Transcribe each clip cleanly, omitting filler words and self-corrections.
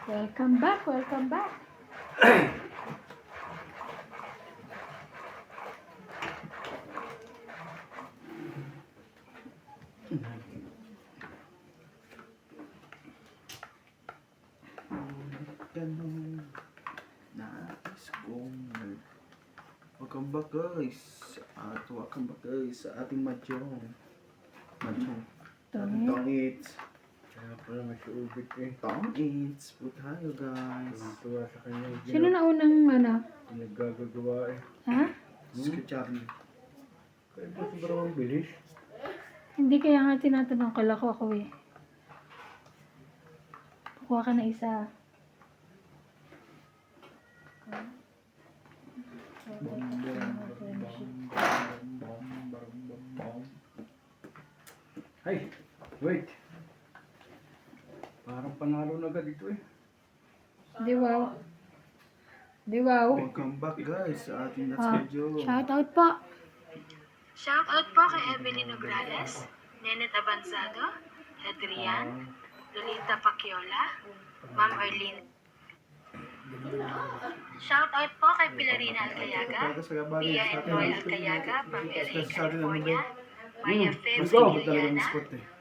Welcome back, welcome back. Ganun. Nais kong welcome back guys. Welcome back guys sa ating Mahjong. Tong-its. Kaya pala may suubit eh. Tong-its po tayo guys. Tuwa sa kanya. Sino na unang Naggagawa eh. Ha? Si Charlie. Kaya ba sobrang ang bilis? Hindi kaya nga tinatanong ko ako eh. Kuha ka na isa. Hey, wait. Parang panalo na agad ito eh. Di wow. Di wow. Welcome back guys sa ating Let's Video. Shout out po. Shout out po kay Evelyn Nograles, Nenet Avanzado, Adrian, Lolita Paciola, Ma'am Arlene. Shout out po kay Pilarina Alcayaga, Pia and Roy Alcayaga from LA, California, Maya Febs Iliana,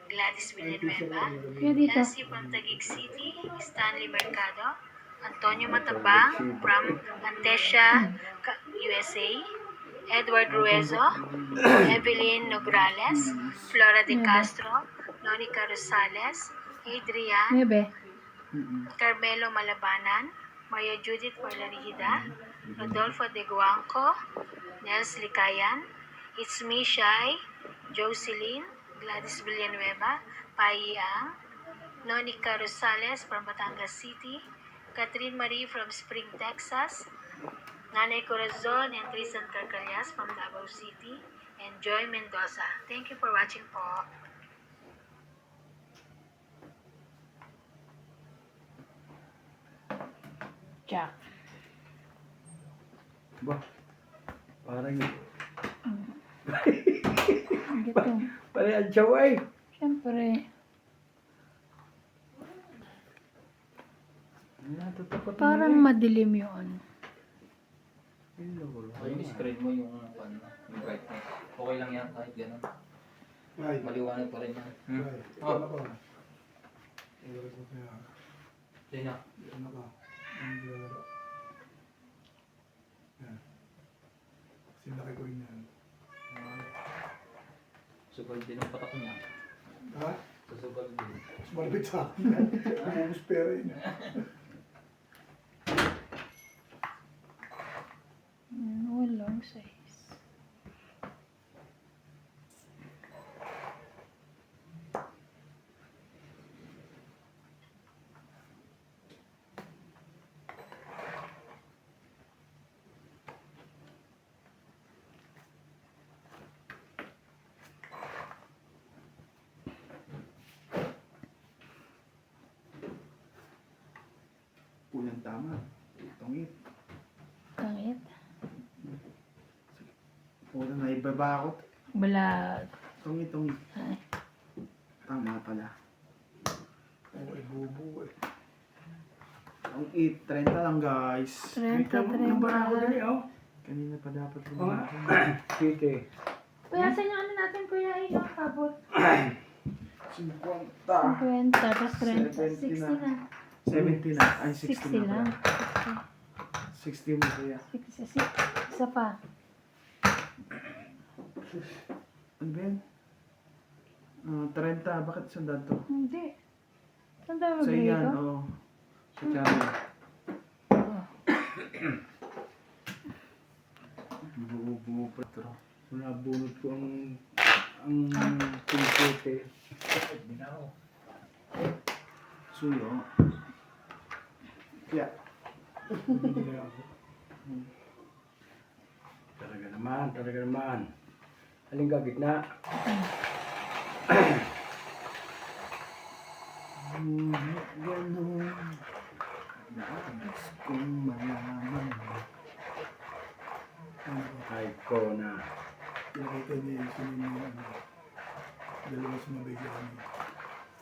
Gladys Villanueva, Kaya dito. Nancy from Taguig City, Stanley Mercado, Antonio Matabang from Antesia, USA, Edward Ruezo, Evelyn Nograles, Flora De Castro, Nonica Rosales, Adrian, Bebe. Carmelo Malabanan, Maria Judith Marlarida, Rodolfo De Guanco, Nels Licayan, It's Me Shai, Jocelyn, Gladys Villanueva, Pai Ang, Nonica Rosales from Batangas City, Catherine Marie from Spring, Texas, Nanay Corazon and Tristan Carcalias from Davao City, and Joy Mendoza. Thank you for watching po. Jack. Ba? Parang Gito. parang ang tsawa eh. Siyempre. Natatapat mo Parang eh. madilim yun. Yung screen mo yung yung brightness. Okay lang yan kahit gano'n. Maliwanag pa rin yan. Oh, sino? Sinakay ko rin yan. Sugal din ang patak niya. Ha? Susugal din. Mas malapit sa akin. Umubos pera yun. Walang size. Unang tama. Tong-it. Tangit. Unang naibabakot. Balag. Tong-it. Ay. Tama pala. Oo, bubo eh. Tong-it. 30 lang guys. 30, Ang barako dali oh. Kanina pa dapat Mga lumaban. Tite. Kuya, saan yung ano natin, kuya? Yung kabot. 50. 50, tapos 30. 70 60 na. 70 na. Ay, 60 60 na lang. pala. 60 mo kaya. 60. Isa pa. Ano ba yan? 30. Bakit sandaan to? Hindi. Saan tayo Sa magbigay iyan, ko? oo. Sa Charlie. Buo pa ito. Nabunod ko ang tite. Binaw. Suyo. Kaya. Hindi na ako. Talaga naman. Aling ka gitna. Ngunit ganun. Nais kong malaman. Ay ko na. Pinakita niya yung sinima yung ano. Dalawa sumabay ka kami.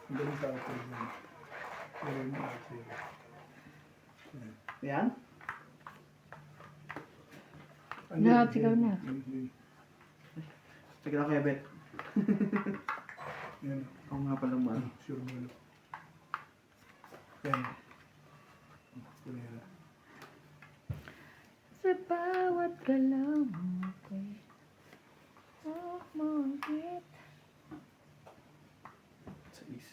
Ang galing sa atin yun. Pero yung ate. Yan? Lahat sigaw na. Sige lang kaya, Bet. Yan. Ako nga pala mo. Sure mo. Yan. Kunera. Sa bawat galaw mo ko'y umungkit. Sa is.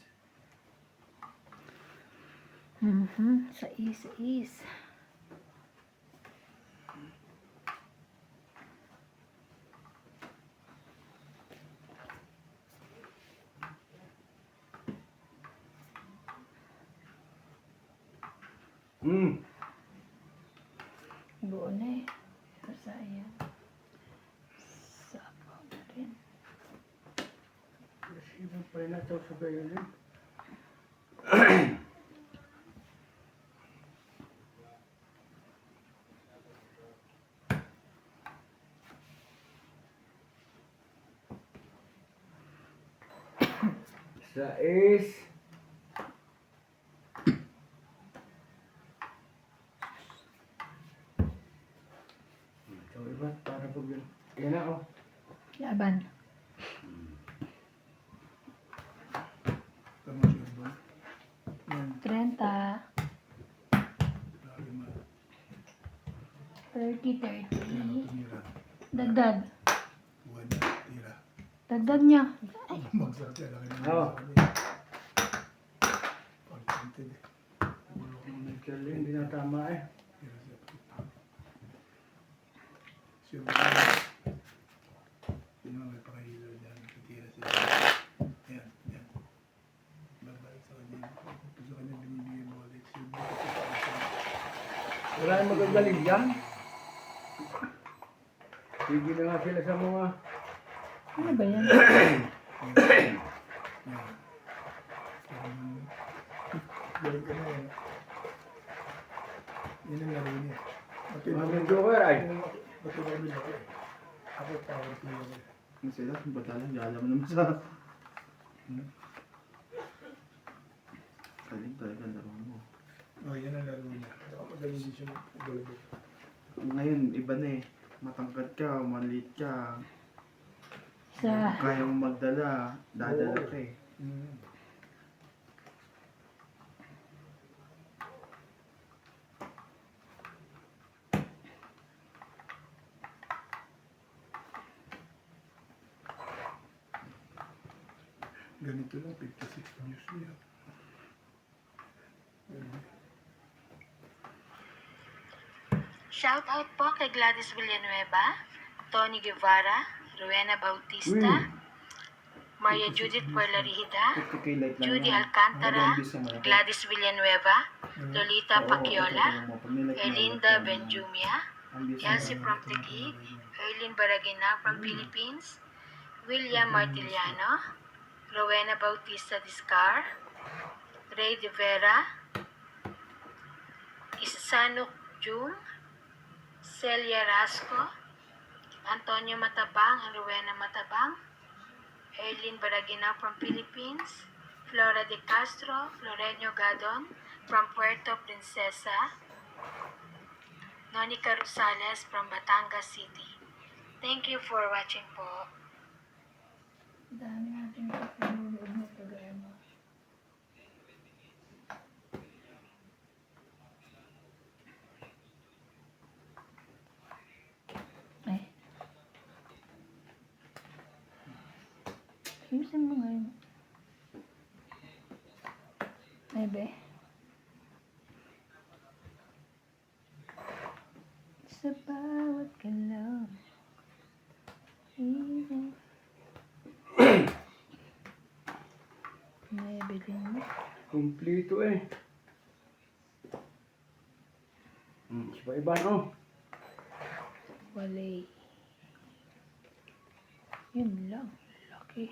Sa is. Buo na eh. Pero sayang. Sabaw na rin. Sino pa rin nato sa violin? Sa is. So, iba, para pag yun. Yan na, oh. Laban. Tama sure mo. Yan. 30. Lagi ma. 30. Tumira. Dagdag. Buwan na. Tira. Dagdag niya. Ay, Magsak yan. Laki na. Oo. Pagkantin eh. Michael, hindi na tama eh. Tira siya. Sure mo. Yun ang may pakahilo dyan. Tira siya. Yan. Yan. Babalik sa kanya. Kung sa kanya binibigay mo ulit. Sure mo. Wala yung magagaling dyan. Sige na nga sila sa mga... ano ba yan? Yan. Galing ka na yan. Yan ang laro niya. Mga joker ay. Ba't ito kami laki? Ako power player eh. Ano sila? Bata lang. Di alam naman sa... Galing talaga ang laro mo. Oh, yan ang laro niya. Ako magaling din siya mag-golbo. Ngayon, iba na eh. Matangkad ka, maliit ka. Sa Kaya mo magdala, dadala ka eh. Ganito lang, 56 views niya. Shout out po kay Gladys Villanueva, Tony Guevara, Rowena Bautista, Maria Judith Puerlarihida, 50k light lang Judy yan. Alcantara, Ang ganda sa malaki. Gladys Villanueva, Lolita Oo, Paciola, ito, mo. Pag nilight na Elinda light, Benjumia, ang bisa Elsie na- from Taguig, Erlin Baragina from Philippines, William Martiliano, Rowena Bautista Discar, Ray De Vera, Isanok Jung, Celia Rasco, Antonio Matabang and Rowena Matabang, Erlin Baragina from Philippines, Flora De Castro, Florenio Gadon from Puerto Princesa, Nonica Rosales from Batangas City. Thank you for watching po. dami natin pinulog na programa. Ay. Ayusin mo ngayon. Ay, be. Sa bawat galaw. Naibilin mo. Kumplito eh. Siya iba no? Walay. Yun lang. Laki.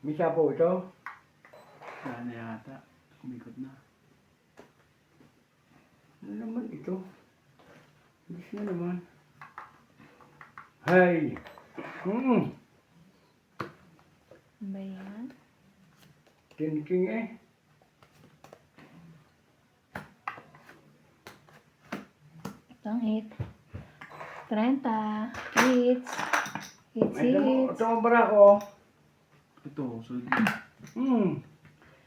Misa po ito. Wala na yata. Kumikot na. Ano naman ito? Hindi na naman. Hay! Ba yan? King eh. Itong hit. 30. Hits. Hits, Ay, hits. ito ang bara ko. Ito, solid.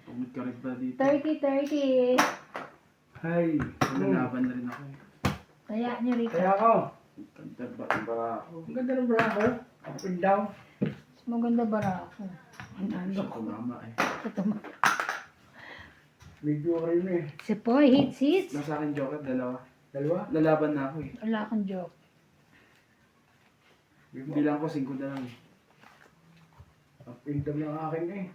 Tumid ka rin ba dito? 30. Hay! Nalaban na rin ako eh. Taya nyo rito. Kaya ako. Ganda ba ang bara ako? Ang ganda ng bara ko. Up and down. Mas maganda bara ako. Ang ano Siya ko. tumama eh. Sa tuma. Medyo rin eh. Si Poy, hits, hits. Nasa akin joker, dalawa. Dalawa. Lalaban na ako eh. Wala akong joke. Bilang ko 5 na lang eh. Up and down ng akin eh.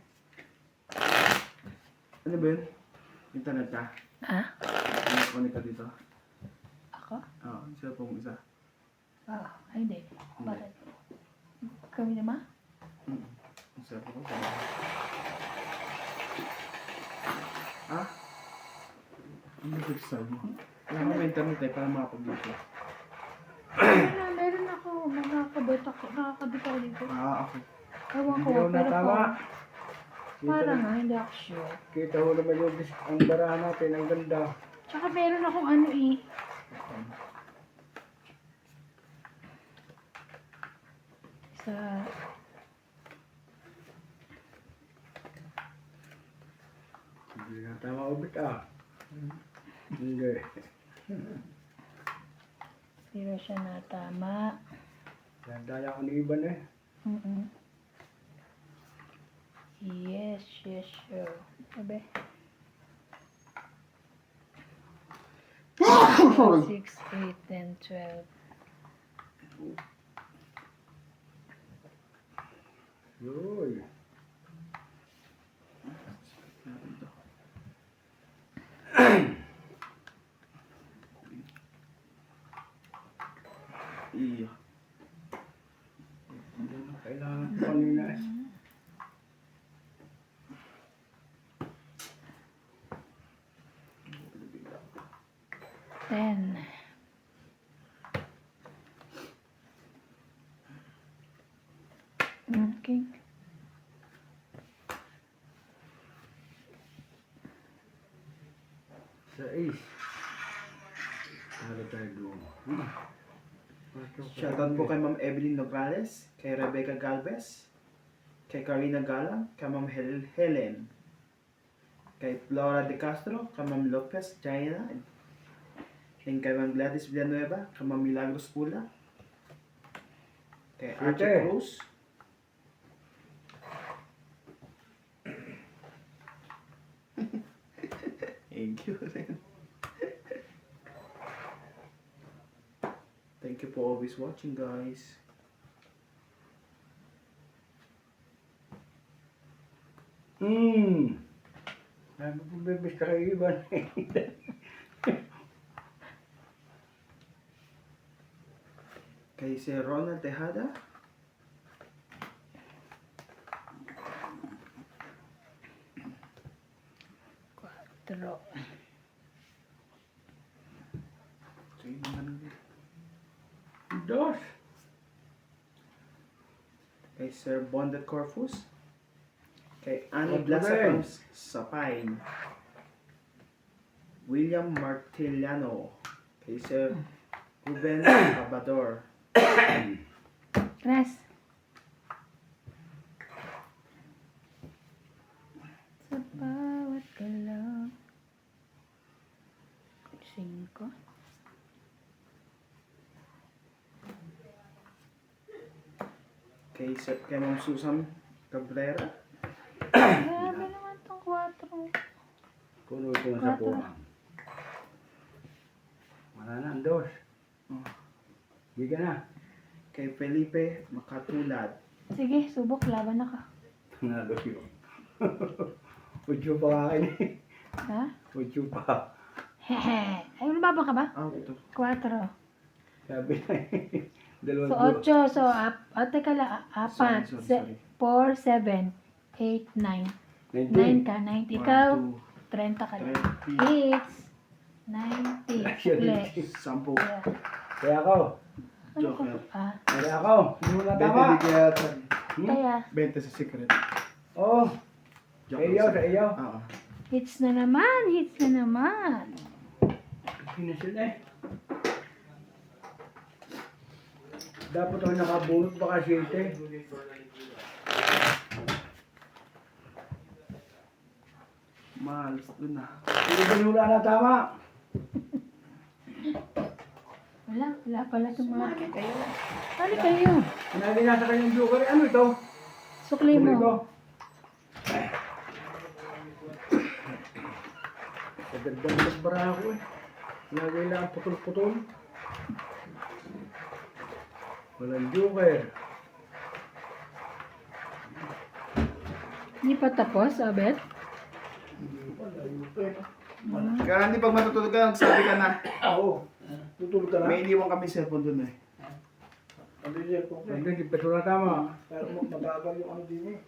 Ano ba yun? Internet ka? Ha? Connect ka dito? Ako? Oo, isa pong isa. Ah, ay, hindi. Bakit? Kami naman? Ang sarap ko. Ha? Ano ba gusto mo? Wala ka ba internet eh, para makapag-video. Meron ako. Nakakabot ako. Nakakabot ako dito. Ako. Ewan ko. Hindi ako Pero natama. parang nga, hindi ako sure. Kita mo naman yung ang bara natin. Ang ganda. Tsaka meron akong ano eh. Sa... Hindi na tama ubit ah. Hindi. Pero siya natama. Daya ko ni Iban eh. Yes, sure. Sabi. 6, 8, 10, 12. Yoy. Iya. Kailangan ko kanina eh. Ten. Okay. Sa Ace. Talo tayo doon. Shoutout po kay Ma'am Evelyn Nograles, kay Rebecca Galvez, kay Karina Galang, kay Ma'am Helen, kay Flora De Castro, kay Ma'am Lopez Jaina, and kay Ma'am Gladys Villanueva, kay Ma'am Milagros Pula, kay Archie Ate. Cruz, thank you. Thank you for always watching, guys. Sabi ko bebes ka kay Iban eh. Kay si Ronald Tejada, Quatro. Dos. kay Sir Bondet Corpus, kay Annie What Blasa ba? from Sapine, William Martiliano, kay Sir Ruben Abador, Tres. Sa bawat galaw. 5. kay Ma'am Susan Cabrera, Grabe naman tong 4. Puno ito na sa puwang. Wala na, ang dos. Hindi ka na. kay Felipe Makatulad, Sige, subok. Laban ako. Nalos yun. Udyo pa akin eh. Ha? Udyo pa. Hehe. Ay, laban ka ba? ito. 4. Sabi na eh. So, Dalawang 8. So, teka lang. 4, Sorry. 4, 7, 8, 9. 9 19. ka, 90. Ikaw, 30 ka lang. 30. Hits. 90. Siya Uli. 10. Yeah. Kaya ako. Ano ko Joker. ah? Kaya ako. Hindi mo na 20 tama. di kaya Kaya, 20 sa secret. Oh, sa Joker iyo, sa iyo. Oo. hits na naman, hits na naman. Pinasil eh. Dapat ako nakabunot baka 7. Mahalos dun na. Hindi ba wala na tama? Wala pala itong mga... Ano kayo? Sinabi na sa kanyang joker, ano ito? Sukli Sukli mo. ko. Kagandang nagbara ako eh. Sinabi lang putol-putol. Walang joker. Hindi pa tapos, Abet? Kaya hindi pag matutulog ka, sabi ka na. Oo. Tutulog ka na. May iniwan kami cellphone dun eh. Ano yun po? Hindi pa ito na tama. Pero mabagal yung ano din eh.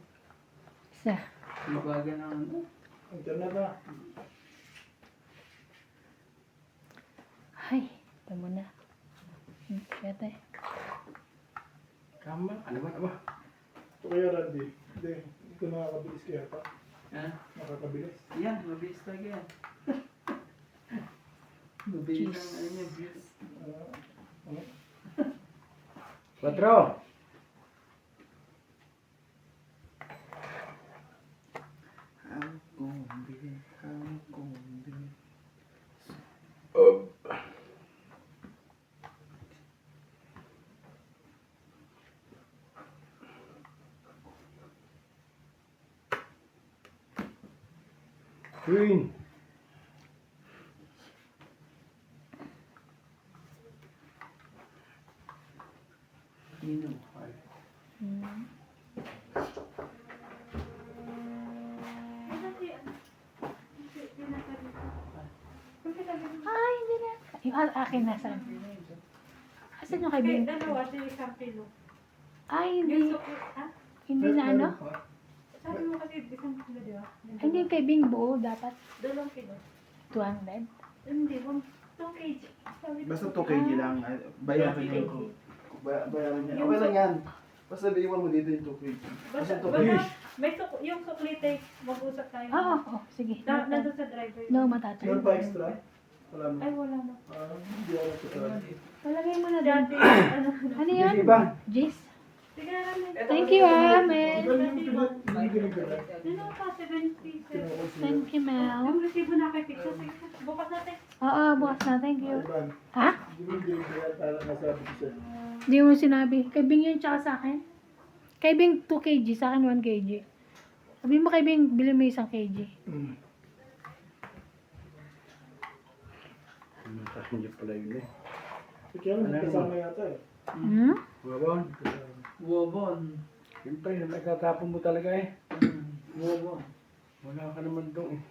Isa. Mabagal na ano. Internet na. Ay, ito muna. Kaya tayo. Tama. Ano ba? Ito kaya Randy. Hindi ko nakakabilis kaya pa. Ha? Nakakabilis. Yan, mabilis talaga yan. Mabilis ang ano niya, views. 4. Ang kumbili, ang kumbili. Queen. Hmm. Ay, hindi na. Yung akin nasa. Asan yung kaibigan? Dalawa, sa isang kilo. Ay, Yung hindi. sukli, ha? Hindi na ano? Sabi mo kasi isang kilo, di ba? Ay, hindi yung kaibigan buo. Dapat 2 kilo. 200. Hindi, 2 kg. Sabi ko, Basta 2 kg lang. Bayaran niya ko. Bayaran niya. Okay lang yan. Basta iwan mo dito yung 2 kg. Basta, Basta 2 basta, kg. may yung sukli tayo, mag-usap tayo. Oo, sige. Nandun sa driver. No, matatay. Meron pa extra? Wala mo. Ay, wala na. Hindi ako sa Palagay mo na dyan. Dati, ano, Ano yan? Iba. Jis? sige na namin. Thank you, Mel. Hindi binigyan. Ano pa, 77. Thank you, Mel. Yung resibo na kay Pixel, bukas natin. Oo, bukas na. Thank you. Iban. Ha? Hindi binigyan para nasabi ko sa'yo. Hindi mo sinabi. Kaibing yun tsaka sa akin. Kaibing 2 kg. Sa akin 1 kg. Sabi mo kaibing, bilhin mo 1 kg. Matas niya pala yun eh. Kaya lang, kasama yata eh. Hmm? Wabon. Wobon. Siyempre, nagtatapon mo talaga eh. Wobon. Wala ka naman doon eh.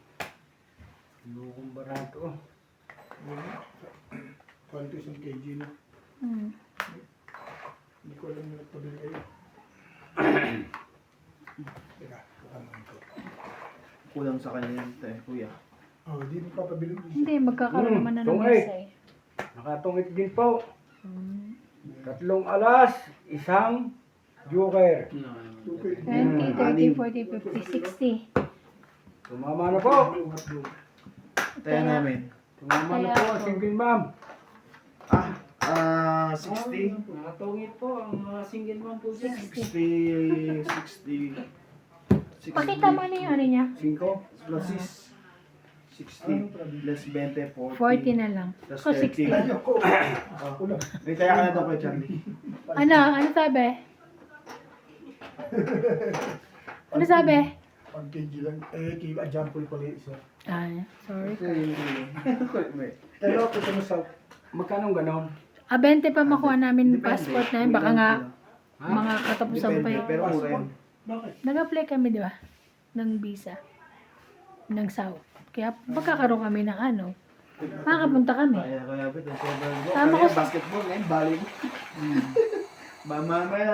Lukong barato oh. Kwanto isang kg na. Hmm. Hindi ko alam na nagpabili kayo. Teka, katangan ko. Kulang sa kanya yan, kuya. Di mo papabili mo. Hindi, magkakaroon naman na ng tungay. isa eh. Nakatungit din po. Hmm. 3 alas, 1 joker. 2 kg. 20, 30, 40, 50, 60. Tumama na po. Tayo namin. Tumama na Kaya po ang po. single ma'am. 60. Nakatungit po ang mga single mom po dyan. 60. 60. Pakita mo na yung ano niya. 5. Plus 6. 60. Less 20, 40. 40 na lang. Plus O 60. 30. Ako lang. May kaya ka na daw kay Charlie. Ano? Ano sabi? Ano sabi? 1 kg lang. Jumple pala yung isa. Ay, sorry. Pero ako sa masal. Magkano ganon? 20 pa makuha namin Depende. passport na yun. Baka nga Ha? mga katapusan pa Depende, yun. pero mura yun. Bakit? Nag-apply kami, di ba? Ng visa. Ng South. Kaya magkakaroon kami ng ano. Makakapunta kami. Kaya bet, ang sobrang go. Tama ko Kaya sa- basketball, ngayon volleyball. Ba mamaya.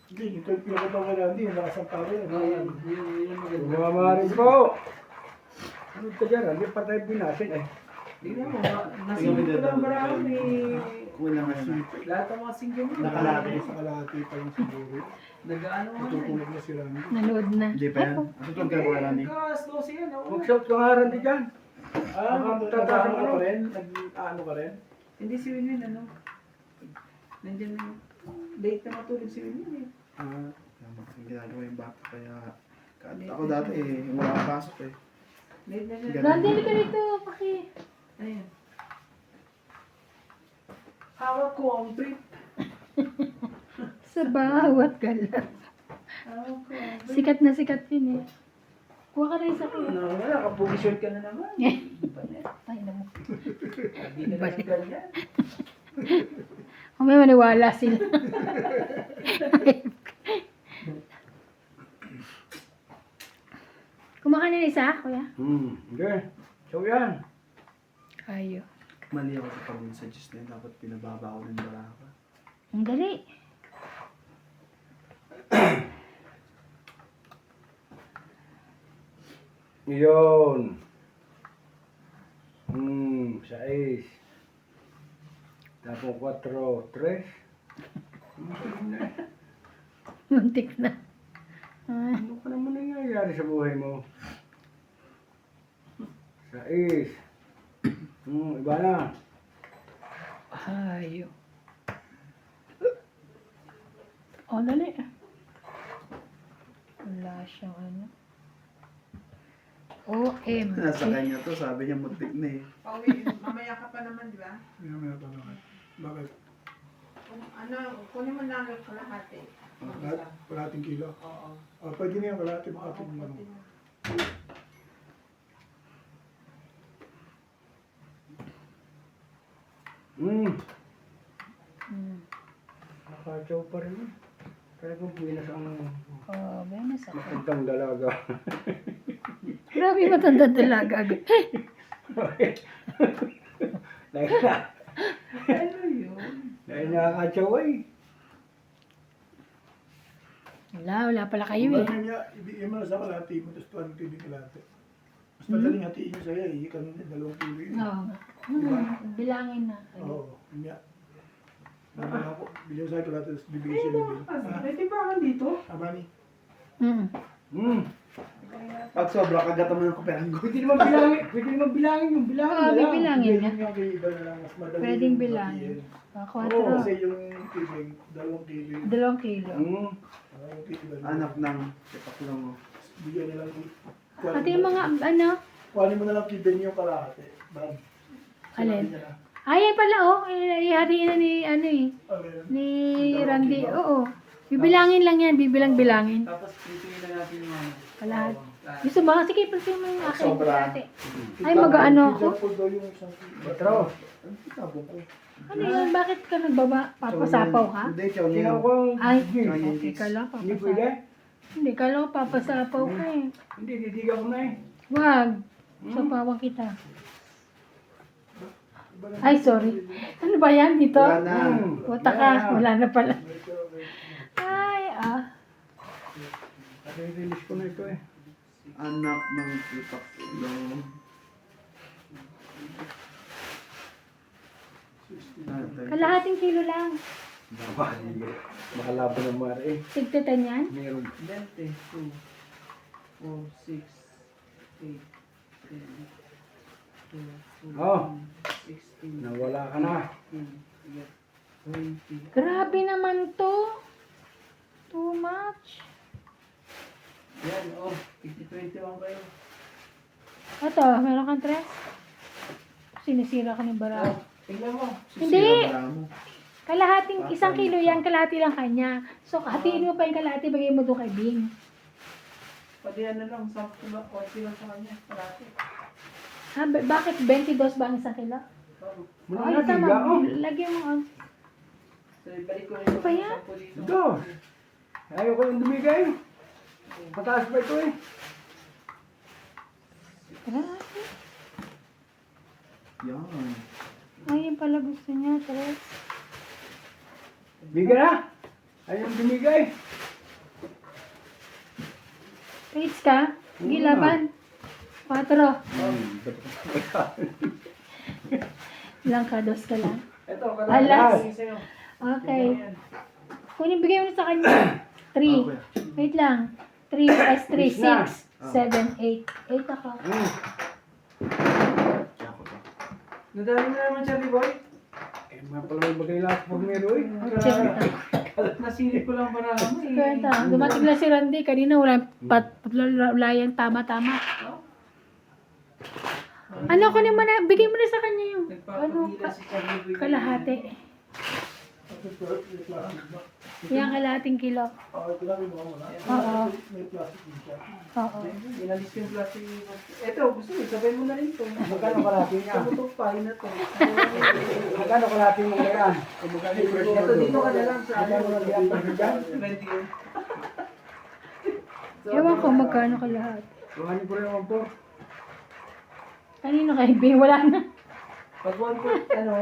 Hindi, ito yung pinakatawa kay Randy. Yung nakasampari. Yun ang maganda. Tumama rin po. Ano ka dyan? Hindi pa tayo binasin eh. Tingnan mo, Tingnan mo nasipit ko dito, lang marami ni... Kung ilang ano na. Lahat ng mga single mo. Nakalaki. Sa kalahati pa lang siguro. Nag-ano nga na Tutulog na si Randy. Nanood na. Hindi pa yan. Tutulog ka ba Randy? Ikaw, slow siya, no? Mag-shout ka nga rin di dyan. Nagtatanong Tatanong ka ano? pa rin? Nag-ano ka rin? Hindi si Winwin, ano? Nandiyan na yung... Late na matulog si Winwin eh. Tama, ang ginagawa yung bata. Kaya, ako dati eh, wala akong pasok eh. Late na siya. Ganun. Randy, ka dito. Paki. Ayan. Hawak ko ang trip. Sa bawat galat. Hawak ko ang trip. Sikat na sikat yun eh. Kuha ka rin sa akin. Ano, wala, kapag-short ka na naman. Ay, naman. Hindi ka na lang ganyan. May maniwala sila. Kumakain na isa, kuya? Hindi. So yan. Kayo. Mali ako sa pagod sa Diyos na yun. Dapat pinababa ko ng baraka. Ang dali. Yun. 6. Tapos 4, 3. Muntik na. Ah, Ano ka naman nangyayari sa buhay mo? 6. Iba na. hayo. Oh, dali. Wala siyang ano. OMG. Nasa kanya to, sabi niya muntik na eh. Pauwi, mamaya ka pa naman, di ba? Hindi naman ito naman. Bakit? Ano, kunin mo na ang kalahati. Kalahating kilo? Oo. Pwede na yung kalahati, makapit mo. Nakatsaw pa rin. Talagang pinas ang Oh, benes ako. matandang dalaga. Grabe matanda dalaga. Ano yun? Dahil nakakatsaw eh. Wala pala kayo eh. Ibigay niya, ibigay mo na sa kalahati mo, tapos tuwan mo kalahati. Mas madaling hatiin niyo sa'yo, kanina 2 kilo yun. Oo nga. Bilangin na. Oo, yun nga. Naman ako, bilhin sa'yo kalahati, tapos bibigay siya ng bill. May timbangan dito? Abani. Pag sobra, kagata mo ng kuperanggo. Pwede naman bilangin yung bilangin Oo, na lang. bibilangin Bigay na. niyo kay iba na lang, mas madaling Pwedeng hatiin. bilangin. Oo, 4. kasi yung tubig, 2 kilo yun. 2 kilo. Yung kilo. Anak ng sipaklong mo. Bigyan nila Pati yung mga ano. Kuhanin mo na lang kibin yung kalahati. Bam. Alin? Sinabi niya na. Ay pala oh. Ihariin na ni ano eh. Alin? Ni Randy. Oo. Bibilangin lang yan. Bibilang-bilangin. Tapos pipili na natin yung ano. Kalahat. Gusto ba? Sige, pagsin mo yung akin. Sobra. Ate. Ay, mag-ano ako? Pizza food daw yung isang kilo. Patro. Ang kitabong ko. Ano yun? Bakit ka nagbaba? Papasapaw ka? Hindi, chow niya. Sinaw ko ang Ay, gin. okay ka lang. Hindi pwede? Hindi ka lang. Papasapaw ka eh. Hindi, didiga ko na eh. Wag. Sapawan kita. Ay, sorry. Ano ba yan dito? Wala na. Puta ka. Wala na pala. Ay, Release ko na ito eh. Anak ng sipaklong. Kalahating kilo lang. Makalabo ng mara eh. Tigtitan yan? Meron. 20, 2, 4, 6, 8, 10, 12, Oh. 16, Nawala ka na. 20. Grabe naman to. Too much. Yan, oh. 50-21 kayo. Ito, meron kang tres? Sinisira ka ng bara. Oh, tingnan mo. Hindi. Sisira mo. Kalahating, 1 kilo yan, kalahati lang kanya. So, hatiin mo pa yung kalahati, bagay mo doon kay Bing. Pwede ano lang, 10 ba? 40 lang sa kanya. Parati. Ha, bakit 22 ba ang 1 kilo? Muna Ay, na, tama. diga oh. Lagyan mo. So, ibalik ko rin Ano ba yan? 10 dito. Ito. Ayaw ko yung dumigay. Mataas pa ito eh. Grabe. Yan. Ay, yun pala gusto niya, tres. Bigyan na. Ayaw dumigay. Rates ka? Sige, laban. 4. Ba't Ilang ka? 2 ka lang. Ito, Alas. sa'yo. Okay. Kunin, bigay mo na sa kanya. 3. Wait lang. 3 plus 3, 6, 7, 8. 8 ako. Nadali na naman Charlie Boy. Eh, mga pala may bagay lahat formero eh. 80. Nasilip ko lang para mo eh. Kwenta. Dumating na si Randy. Kanina wala yan. Tama-tama. Ano ko naman na, bigay mo na sa kanya yung Nagpapagila si Charlie Boy. kalahati. Yan kalahating kilo. Ito lang yung mga muna. Oo. May plastic din siya. Oo. Inalis ko yung plastic. Ito, gusto mo, sabay mo na rin ito. Magkano kalahati niya? Tumutok pa, na to. Magkano kalahati mo ngayon? Magkano yung presyo Ito, dito doon? ka na lang sa Magkano lang yan presyo dyan? 20 yun. Ewan ko magkano kalahat. Kuhanin ko rin ang po. Kanino kay Bing? Wala na. Pag one po,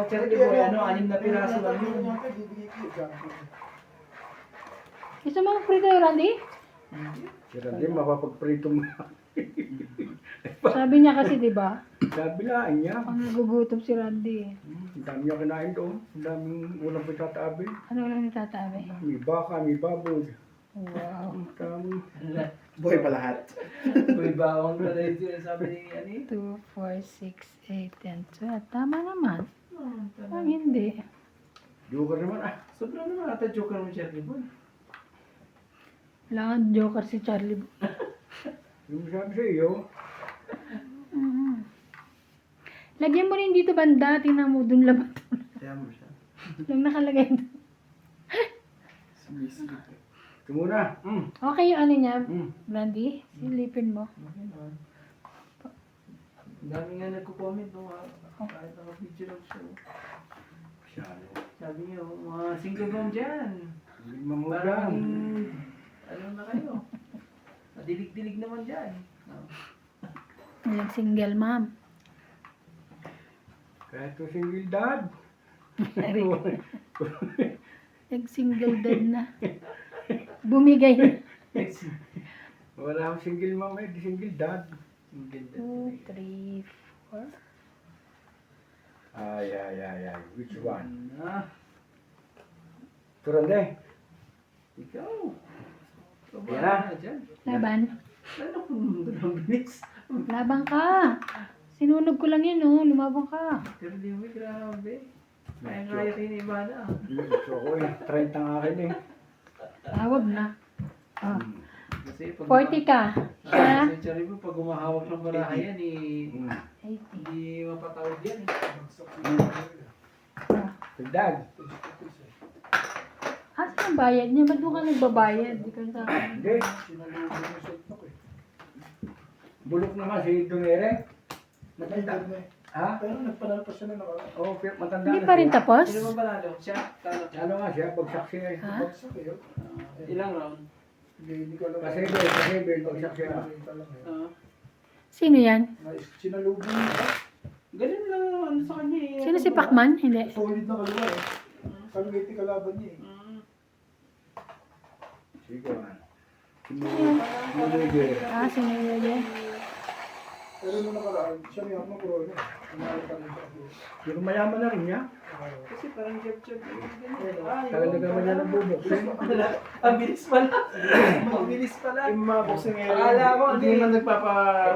Charlie Boy, 6 na piraso lang yun. Gusto mo prito yung Randy? Sira din, mapapagprito mo. Sabi niya kasi, di ba? Sabi lang niya. Ang nagugutom si Randy. Ang dami niya kinain doon. Ang daming ulam pitatabi. Ano lang natatabi? May baka, may baboy. Wow. Ang dami. Buhay pa lahat. Uy, bawang na rin yun, sabi ni Ani. 2, 4, 6, 8, 10, 12. Tama naman. Ang hindi. Joker naman ah. Sobrang naman ata joker mo, Charlie Boy. Kailangan joker si Charlie. Yung sabi sa iyo, Lagyan mo rin dito banda. Tingnan mo dun labat. Kaya mo siya. Lang nakalagay doon. ito muna. Okay yung ano niya, Randy. Silipin mo. Ang dami nga nagko-comment nung kahit naka-video lang siya. Sabi niya, mga single mom dyan. Mamugang. Parang, ano na kayo? Dilig-dilig naman dyan. Walang single mom. Kahit ko single dad. Nag-single dad na. Bumigay na. Wala akong single mom eh, di single dad. 2, 3, 4. Ay. Which one? Ah, Turande. ikaw. Yan na. Dyan. Laban. Ano kung 2 minutes? Laban ka. Sinunog ko lang yun, oh. Lumabang ka. Pero di mo, grabe. Kaya kayo ni Ivana. So ako eh, 30 ang akin eh. Tawag na. Ah. Kasi pag 40 ka. Siya. Kasi Charlie Boy, pag umahawak ng baraha yan, 80. hindi mapatawad yan. Tagdag. Asa ang bayad niya? Ba't doon ka nagbabayad? Di ka sa akin. Hindi. Bulok naman si Dunere. Matanda. Ha? Pero nagpanalo pa siya na nakaraan. Oo, pero matanda Hindi na pa rin siya. tapos? Sino ba panalo? Siya? Talo. Ano nga siya, bagsak siya eh. Ha? Bagsak eh. Ilang round? Hindi ko alam. Pasebe, bagsak siya. Sino yan? Sinalubong niya. Ganun lang ang ano sa kanya eh. Sino si Pacman? Hindi. Solid na kalawa eh. Kalungiti kalaban niya eh. Sige man. Sinunog. Ah, sino yun? Pero nung nakaraan, siya may ako corona. Umali pa rin siya. Pero mayaman na rin niya. Kasi parang jab-jab. Talaga naman niya nabubok. Ang bilis pala. Ang bilis pala. Yung mga boxing Akala ko, hindi naman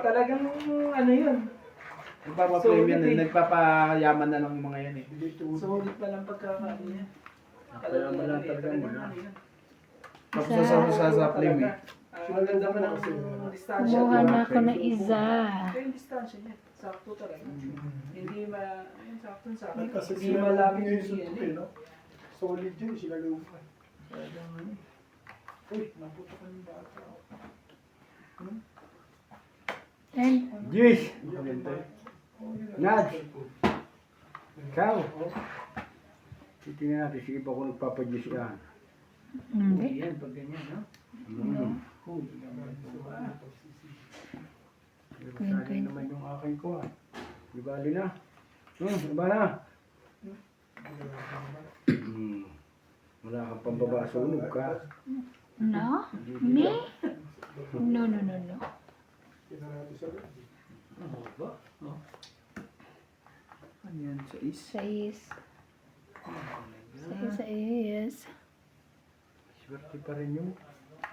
Talagang ano yun. nagpapa-claim yan. Solid eh. Nagpapayaman na lang yung mga yan eh. Solid palang pagkakaano niya. Kaya wala talaga mo na. Tapos sa claim eh. Ang ganda pa ng distansya. Kumuha na ako ng isa. Ito yung distansya niya. Sakto talaga. Hindi ayun, sakto sa akin. Kasi Hindi sila malapit yung yung suntok eh, no? Solid yun, sinalubong. Talagang ano. Uy, naputo ka ng bata. And, Jis! Nad! Ikaw! Titingnan natin, sige pa kung nagpapadjis yan. hindi. Yan, pag ganyan, no? Sayang naman yung akin ko ah. Di bali na. Iba na. Wala kang pambaba, sunog ka. No? Me? No. Tinarati sa Ano ba? Ano yan? 6? 6. 6. Swerte pa rin yun.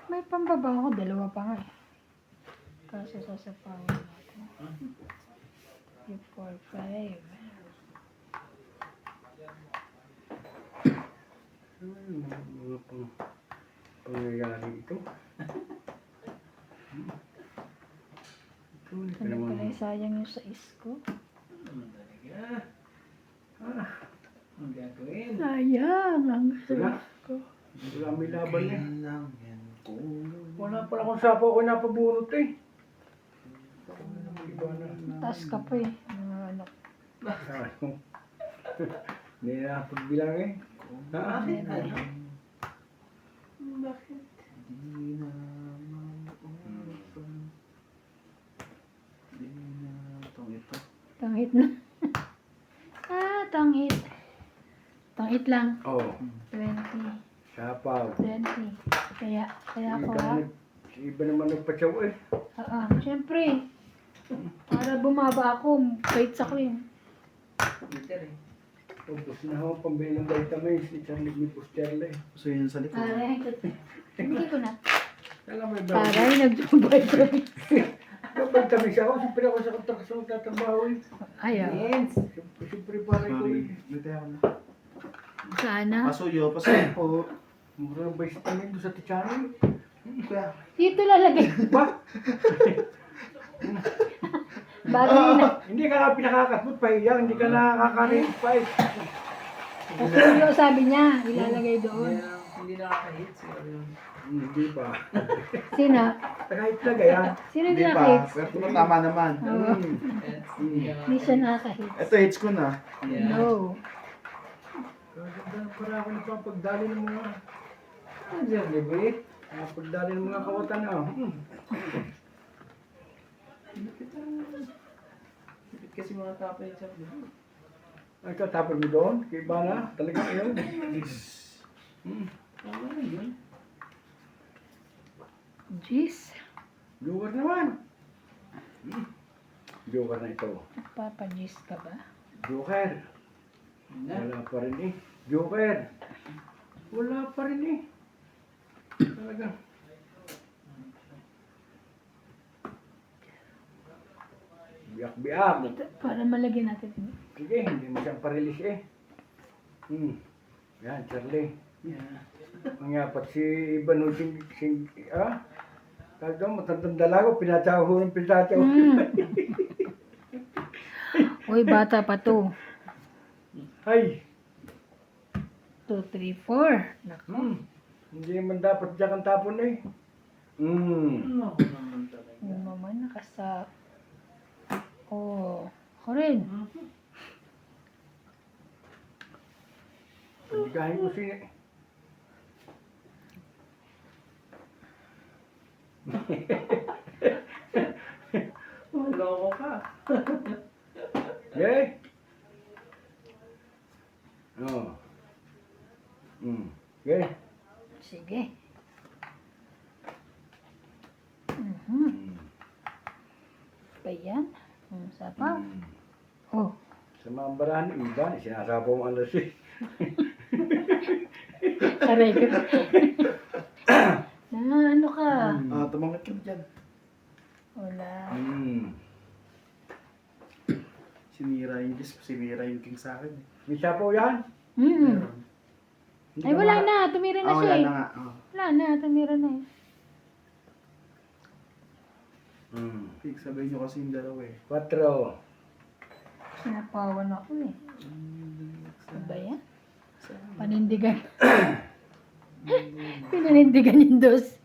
May pambaba ako, dalawa pa nga eh. Kaso sasapawan natin. 3, 4, 5. Mga pangyayari ito. Ito, hindi ka Ano naman. pala sayang yung 6 ko? Ang gagawin. Sayang ang Wala. 6 ko. Wala may laban eh. Kailangan kong Wala pala kung sapo ko napabunot eh. Iba na. Taas ka pa eh. Mga ano. Sayang. Hindi na pagbilang eh. Ha? Bakit? Bakit? Di na mauupan. Di na ito. Tanghit na. Tanghit. Tanghit lang. Oo. 20. Sapaw. 20. Kaya ako ha. Iba naman nagpatsaw eh. Siyempre. Para bumaba ako, fights ako eh. Peter eh. Ubus na ako pambili ng vitamins. Isang ligmi posterle. So yun sa likod. Hindi ko na. Alam mo yung Aray, nag-vitamins. vitamins ako. Siyempre ako sa kontraksyon tatrabaho eh. Ayaw. Yes. Siyempre pare ko Sorry. eh. Lute ako na. Sana. Pasuyo, pasuyo po. Mura ng vitamin doon sa tichano. Kuya. Dito lalagay. Ba? Bago na. Hindi ka na pinakakatmot pa iyan. Hindi ka nakakarinig pa eh. Kasi yung sabi niya, ilalagay doon. Hindi nakaka-hit. Siguro yun. Hindi pa. Sino? Kahit lagay ha. Sino Hindi pa. nakahits? Pero mo tama naman. Oo. Yes. Hindi siya nakahits. Ito hits ko na. Yeah. No. Para ako napapagdali ng mga... Ano dyan, libre? Napagdali ng mga kawatan na. Lipit kasi mga tapay sa Ay, katapon mo doon? Kay Bana? Talagang yun? Tama na yun. Jeez. Joker naman. Joker na ito. Nagpapa-jeez ka ba? Joker. Wala pa rin eh. Joker. Wala pa rin eh. Talagang. Biyak-biyak. Para malagyan natin. Sige, hindi mo siyang parilis eh. Yan, Charlie. Yeah. Mangyapot si Ibano kagam matandang dalago, pinatsaw ho ng pinatsaw. Uy, bata pa to. Ay, 2, 3, 4. Naku. hindi man dapat diyan ang tapon eh. Ano ako naman talaga. Yung mama nakasa... Oh, ako rin. Pagkahin ko si... Loko ka. Yeah. Oh. Okay. Sige. Pa yan? Sapaw. Oh. Sa mga barahan ni Iban, sinasapaw mo alas eh. Aray ko. Ano ka? Tumangit ka dyan. Wala. Sinira yung Diyos, sinira yung king sa akin. May sapaw yan? Hmm. Hindi Ay, ka wala ma- na. Tumira na wala siya eh. na nga. Wala na. Tumira na eh. Sabihin nyo kasi yung dalawa eh. 4. Sinapawan ako eh. Ano ba yan? Panindigan. Pinanindigan yung dos.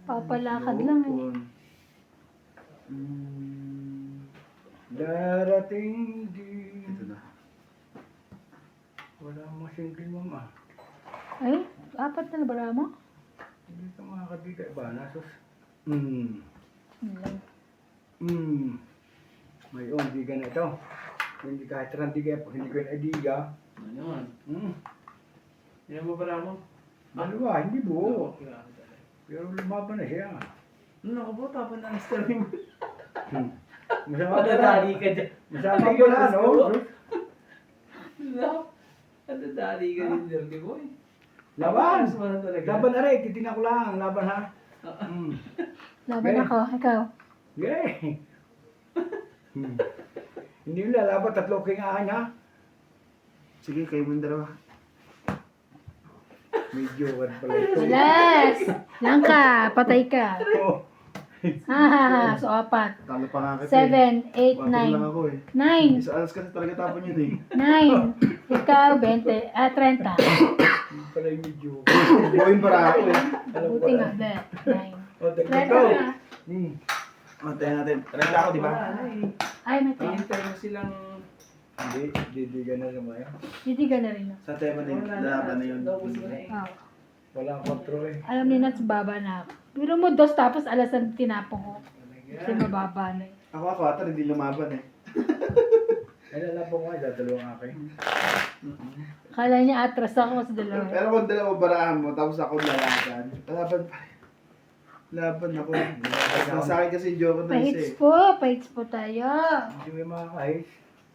Papalakad lang eh. Darating din. Ito na. Wala mo single mama. Ay, 4 na ba mo? Hindi ka makakabigay ba? Nasos. Yun lang. May ondiga na ito. Hindi kahit randiga, pag hindi ko yung adiga. Ano naman? Yan mo pala mo? Dalawa, hindi buo. Okay. Pero lumaban na siya. Ano ako po? Tapon na ang starting. Masama pala. Madadali ka dyan. Masama pala, no? Madadali ka din, Dirty Boy. Laban! Mas mahal talaga. Laban na rin, titingnan ko lang. Laban ha. Laban Okay. ako. Ikaw. Yay! Hindi mo lalaban, tatlo kingahan ha. Sige, kayo mong dalawa. Medyo kan pala ito. Alas! Langka. Patay ka. Oh, Ha. So, 4. Talo pa nga kita. 7, 8, 4 lang 9. ako eh. 9. Isa alas kasi talaga tapon yun eh. 9. Ikaw, 20. 30. hindi pala yung medyo. Buhin para ako eh. Buti nga, bet. 9. O, dagdag 30 ko. na. Antayin natin. Regla ako, di ba? Wala na eh. Ay, may 10. Hihintay mo silang... Hindi, didigan na naman yan. Hindi ka na rin. No? Sa tema din, laban na yun. Naubos mo na eh. Oh. Walang kontrol eh. Alam ni Nats, baba na ako. Pero mo, 2 tapos alas ang tinapong ko. Kasi mababa na. Ako, atar, hindi lumaban eh. Ay, lalaban ko nga, dadalawang akin. Kala niya atras ako sa dalawa. Pero kung dalawa barahan mo, tapos ako lalaban. Laban pa rin. Laban ako. Sa akin kasi joke na Pahids eh. po. Pahids po tayo. Hindi mo yung mga kahit.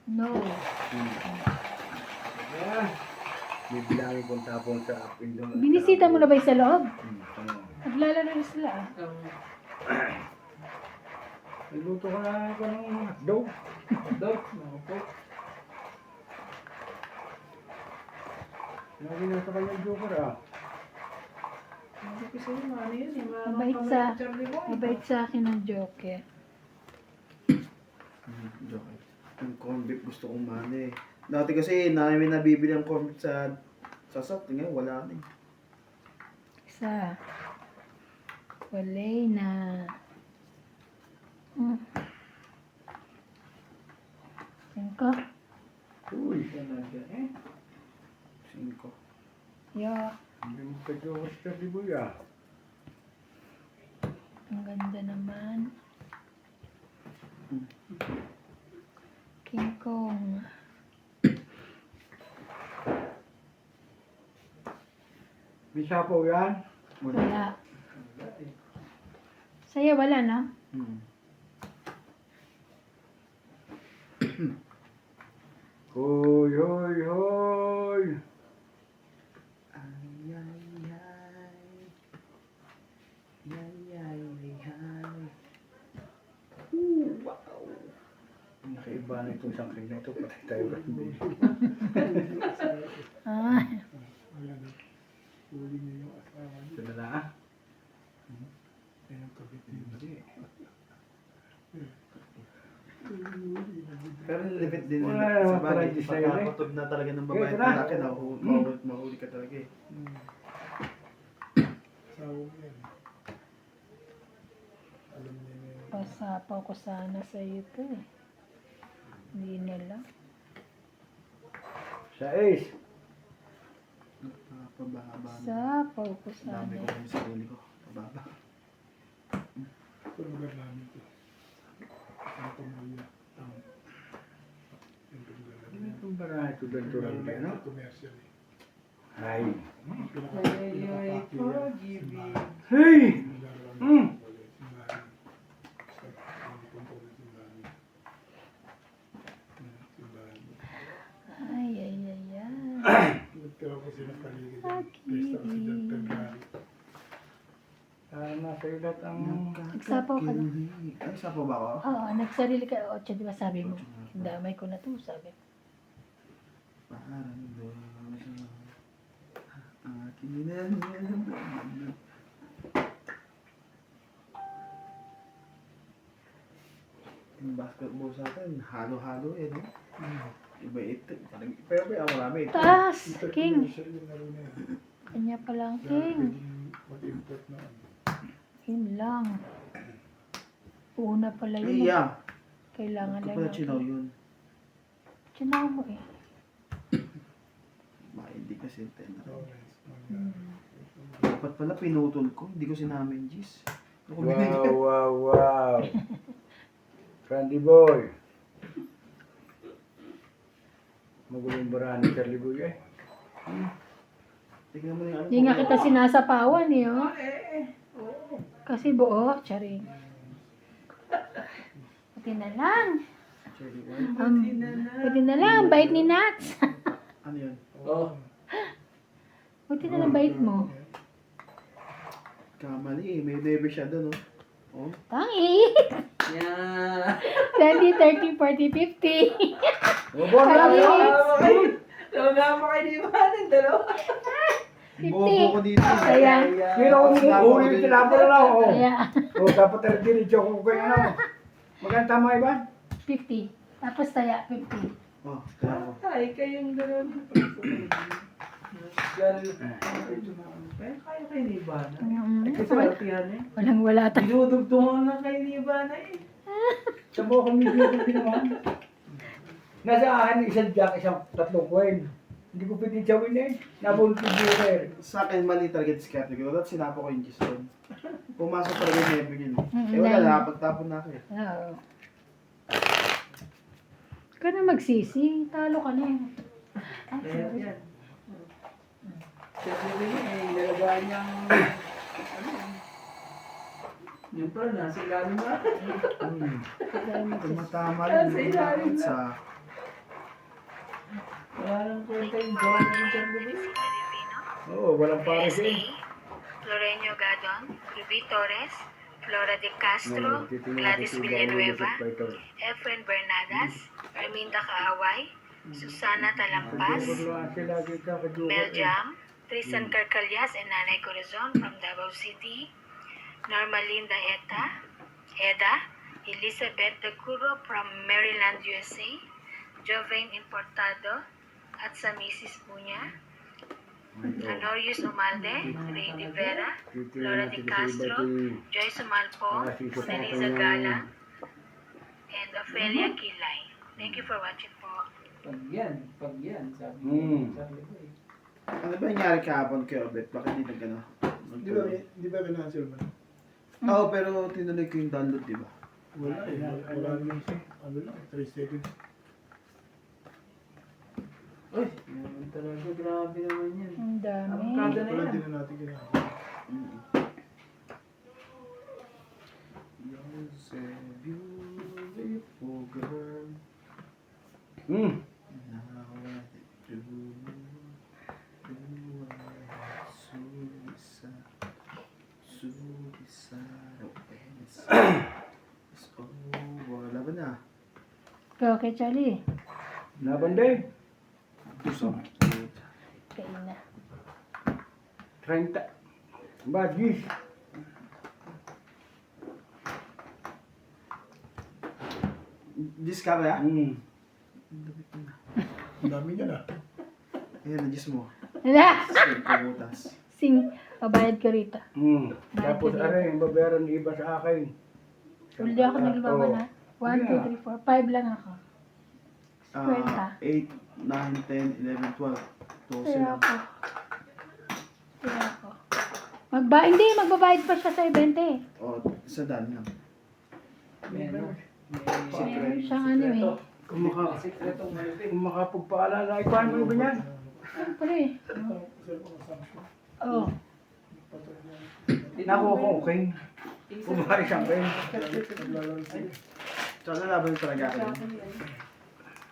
No. Yeah. May bilangin kong tapon sa pindong. Binisita mo na ba yung sa loob? Tama. Naglalaro na sila. Ah. Nagluto ko na ako ng hotdog. Hotdog, mga po. Lagi na sa kanyang joker ah. Hindi ko sa'yo, ano yun eh. Mabait sa- Mabait sa akin ng joker. Joke. Yung corn beef gusto kong mani eh. Dati kasi namin nabibili ang corn beef sa shop. Ngayon wala na eh. Isa. Walay na. Cinco. Uy, Talaga eh. 5. Yo. hindi mo ka joker sa liboy ah. Ang ganda naman. King Kong. May sapaw yan. Wala. Saya wala, no? Hoy, hoy, hoy. Ay, ay, ay. Ay, ay, ay, ay. Wow. Nakaiba na itong sangking na ito. Patay tayo ba? Hindi. Ah. Wala na. Huli niya yung asawa niya. Ito na na ah. Yan ang kabit niya. Pero nilipit din Wala nila naman sa bagay. pala design eh. Pagkakatog na talaga ng babae Okay, ito at na. lalaki na mahuli ka talaga eh. Asawa mo yan. Alam niya na yun. Pasapaw ko sana sa iyo to eh. Hindi na lang. Sa ace. Pababa na. Sapaw ko sana. Dami ko yung sarili ko. Pababa. Ito lugar namin ito. Ang pamilya. Yung lugar namin. Itong barahan ito doon ito lang yan, no? Commercial eh. Ay. Ay, ay, forgiving. Hey! Nilalaro namin sa simbahan. Sa pampunan simbahan. Simbahan. Ay, ay, ay, ay. Nagtira ko sila paligid. Pesta kasi dyan February. Nasa ilat ang... Nagsapaw ka na. Ay, sapaw ba ako? Oo, nagsarili ka. 8, di ba sabi mo? Damay ko na to, sabi ko. Parang doon sa aking ginagawa. Yung basketball sa atin, halo-halo eh, no? Iba ito. Parang, pero marami ito. Taas! King! Commercial yung laro na yan. Kanya palang Kaya king. pwedeng mag-import na ano. Yun lang. Una pala Ay, yun. yeah. Kailangan Ito lang. pala chinaw yun. Chinaw mo eh. Hindi kasi tena. So, nice. Dapat pala pinutol ko. Hindi ko sinamin, Gis. Ako Wow, wow, wow. Candy boy. Magulong barahan ni Charlie Boy eh. Tignan mo yung ano. Hindi nga kita sinasapawan eh, oh. Kasi buo, charing. Buti na lang. Cherry wine. Buti na lang, bait ni Nats. Ano yun? Oh, Buti na lang bait mo. Kamali eh. May never siya doon, oh. Oh. Tangi. Yeah. 20, 30, 40, 50. Bobo na Tangi. Tama kayo ni Ivan, dalawa. Bobo ko dito. Kaya, Pero kung huli yung tilapon na lang, oh. kaya, Dapat talaga diretso ko kayo ano. Magkano tama, Ivan? 50. Tapos taya, 50. Oh, kaya ko. Ay, kayong dalawa. Kaya kayo ni Ivan. Kasi artihan eh. Walang wala tayo. Dinudugtungan lang kayo ni Ivan eh. Sa mo kung medyo ko pinaman. Nasa akin, isang jack, isang tatlong coin. Hindi ko pwede gawin eh. Nabunod ko dito Sa akin, mali talaga yung skate ko. Dapat sinapo ko yung kiss doon. Pumasok talaga yung never yun. Eh wala, nakapagtapon na ako eh. Oo. Ka na magsisi. Talo ka na eh. Ay, Kaya sorry. yan. Siyempre rin eh, nilagayan niyang yung pala, nasa ilalim na. Tumatama Ah, rin sa ilalim na. sa... Wala nang kwenta yung gawa na rin siyang gabi. Oo, walang pares eh. Florenio Gadon, Ruby Torres, Flora de Castro, Gladys Villanueva, Efren Bernadas, Arminda Kaaway, Susana Talampas, Mel Jam, Tristan Carcalias and Nanay Corazon from Davao City, Norma Linda Eda, Elizabeth Dacuro from Maryland, USA, Jovain Importado, at sa Mrs. Punya, Honorius Umalde, Ray De Vera, Flora de Castro, Joyce Umalpo, Eliza Gala, and Ophelia Kilay. Thank you for watching po. Pag yan, sabi ko eh. Ano ba nangyari kahapon kay Obet? Bakit di nag-ano? Di ba kinansel ba? Oo, pero tinuloy ko yung download, di ba? Wala eh. Wala naman siya. Ano lang, 3 seconds. Uy, naman talaga, grabe naman yan. Ang dami. Kada na Wala yan. din na natin ginagawa. You're a beautiful girl. Hmm. Now I do. Laban na. Ikaw kay Charlie. Laban din. Kain na. 30. Bagis. Jis ka ba ya? Hmm. Ang dami niya na. Ayan, na-jis mo. Wala. Save ko butas. Sing, pabayad ko rito. Hmm. Tapos aray, yung babayaran ng iba sa akin. Hindi ako naglibaba na. 1, 2, 3, 4, 5 lang ako. Kwenta. 8, 9, 10, 11, 12. 12 Kaya lang. ako. Kaya ako. Hindi, magbabayad pa siya sa 20. O, isa dan lang. Meron. Meron siyang ano eh. Kung Sikretong malupit. makapagpaalala, ikuhan mo iba niyan. Siyempre. Oo. Nakuha ko, okay. Kumari siyang kayo. Tsaka laban talaga ako.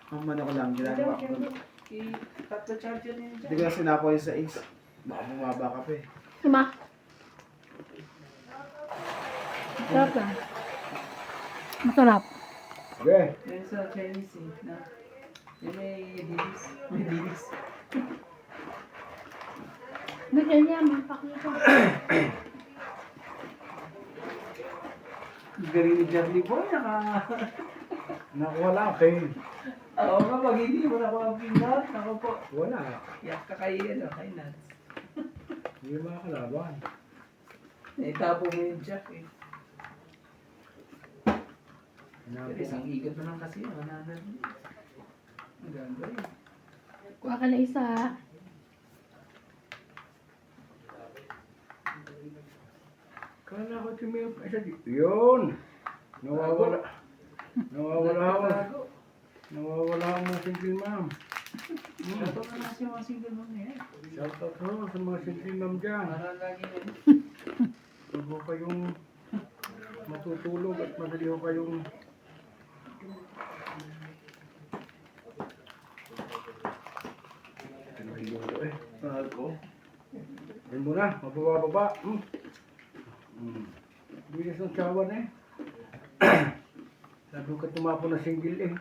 Ang man ako lang, ginagawa ko. Tatlo charger na yun Hindi ko na sinapo yung sa Ace. Baka bumaba ka pa eh. Suma. Masarap lang. Masarap. Okay. Yan sa Chinese eh. Na, yung may dilis. May dilis. Bigyan niya, may pakita. Galing ni Charlie Boy, Nakuha lang, okay. Oo nga, pag hindi mo na ang pinat, ako po. Wala. Yak ka kay, kay Nats. Hindi makakalaban. Naitapo mo yung Jack eh. Pero isang igot na lang kasi, nananad mo. Ang gagawin. Kuha ka na isa. Kala ko tumiyo pa isa dito. Yun! Nawawala. Nawawala ako. Nawawala ako mga single ma'am. Ito na lang siya mga single mom na yan. Shout out ho sa mga single ma'am dyan. Para lagi na yun. Huwag ho kayong matutulog at madali ho kayong Ako. Yan muna, mababa-baba. Bilis ng tsawan eh. Sabi ka tumapo na single eh.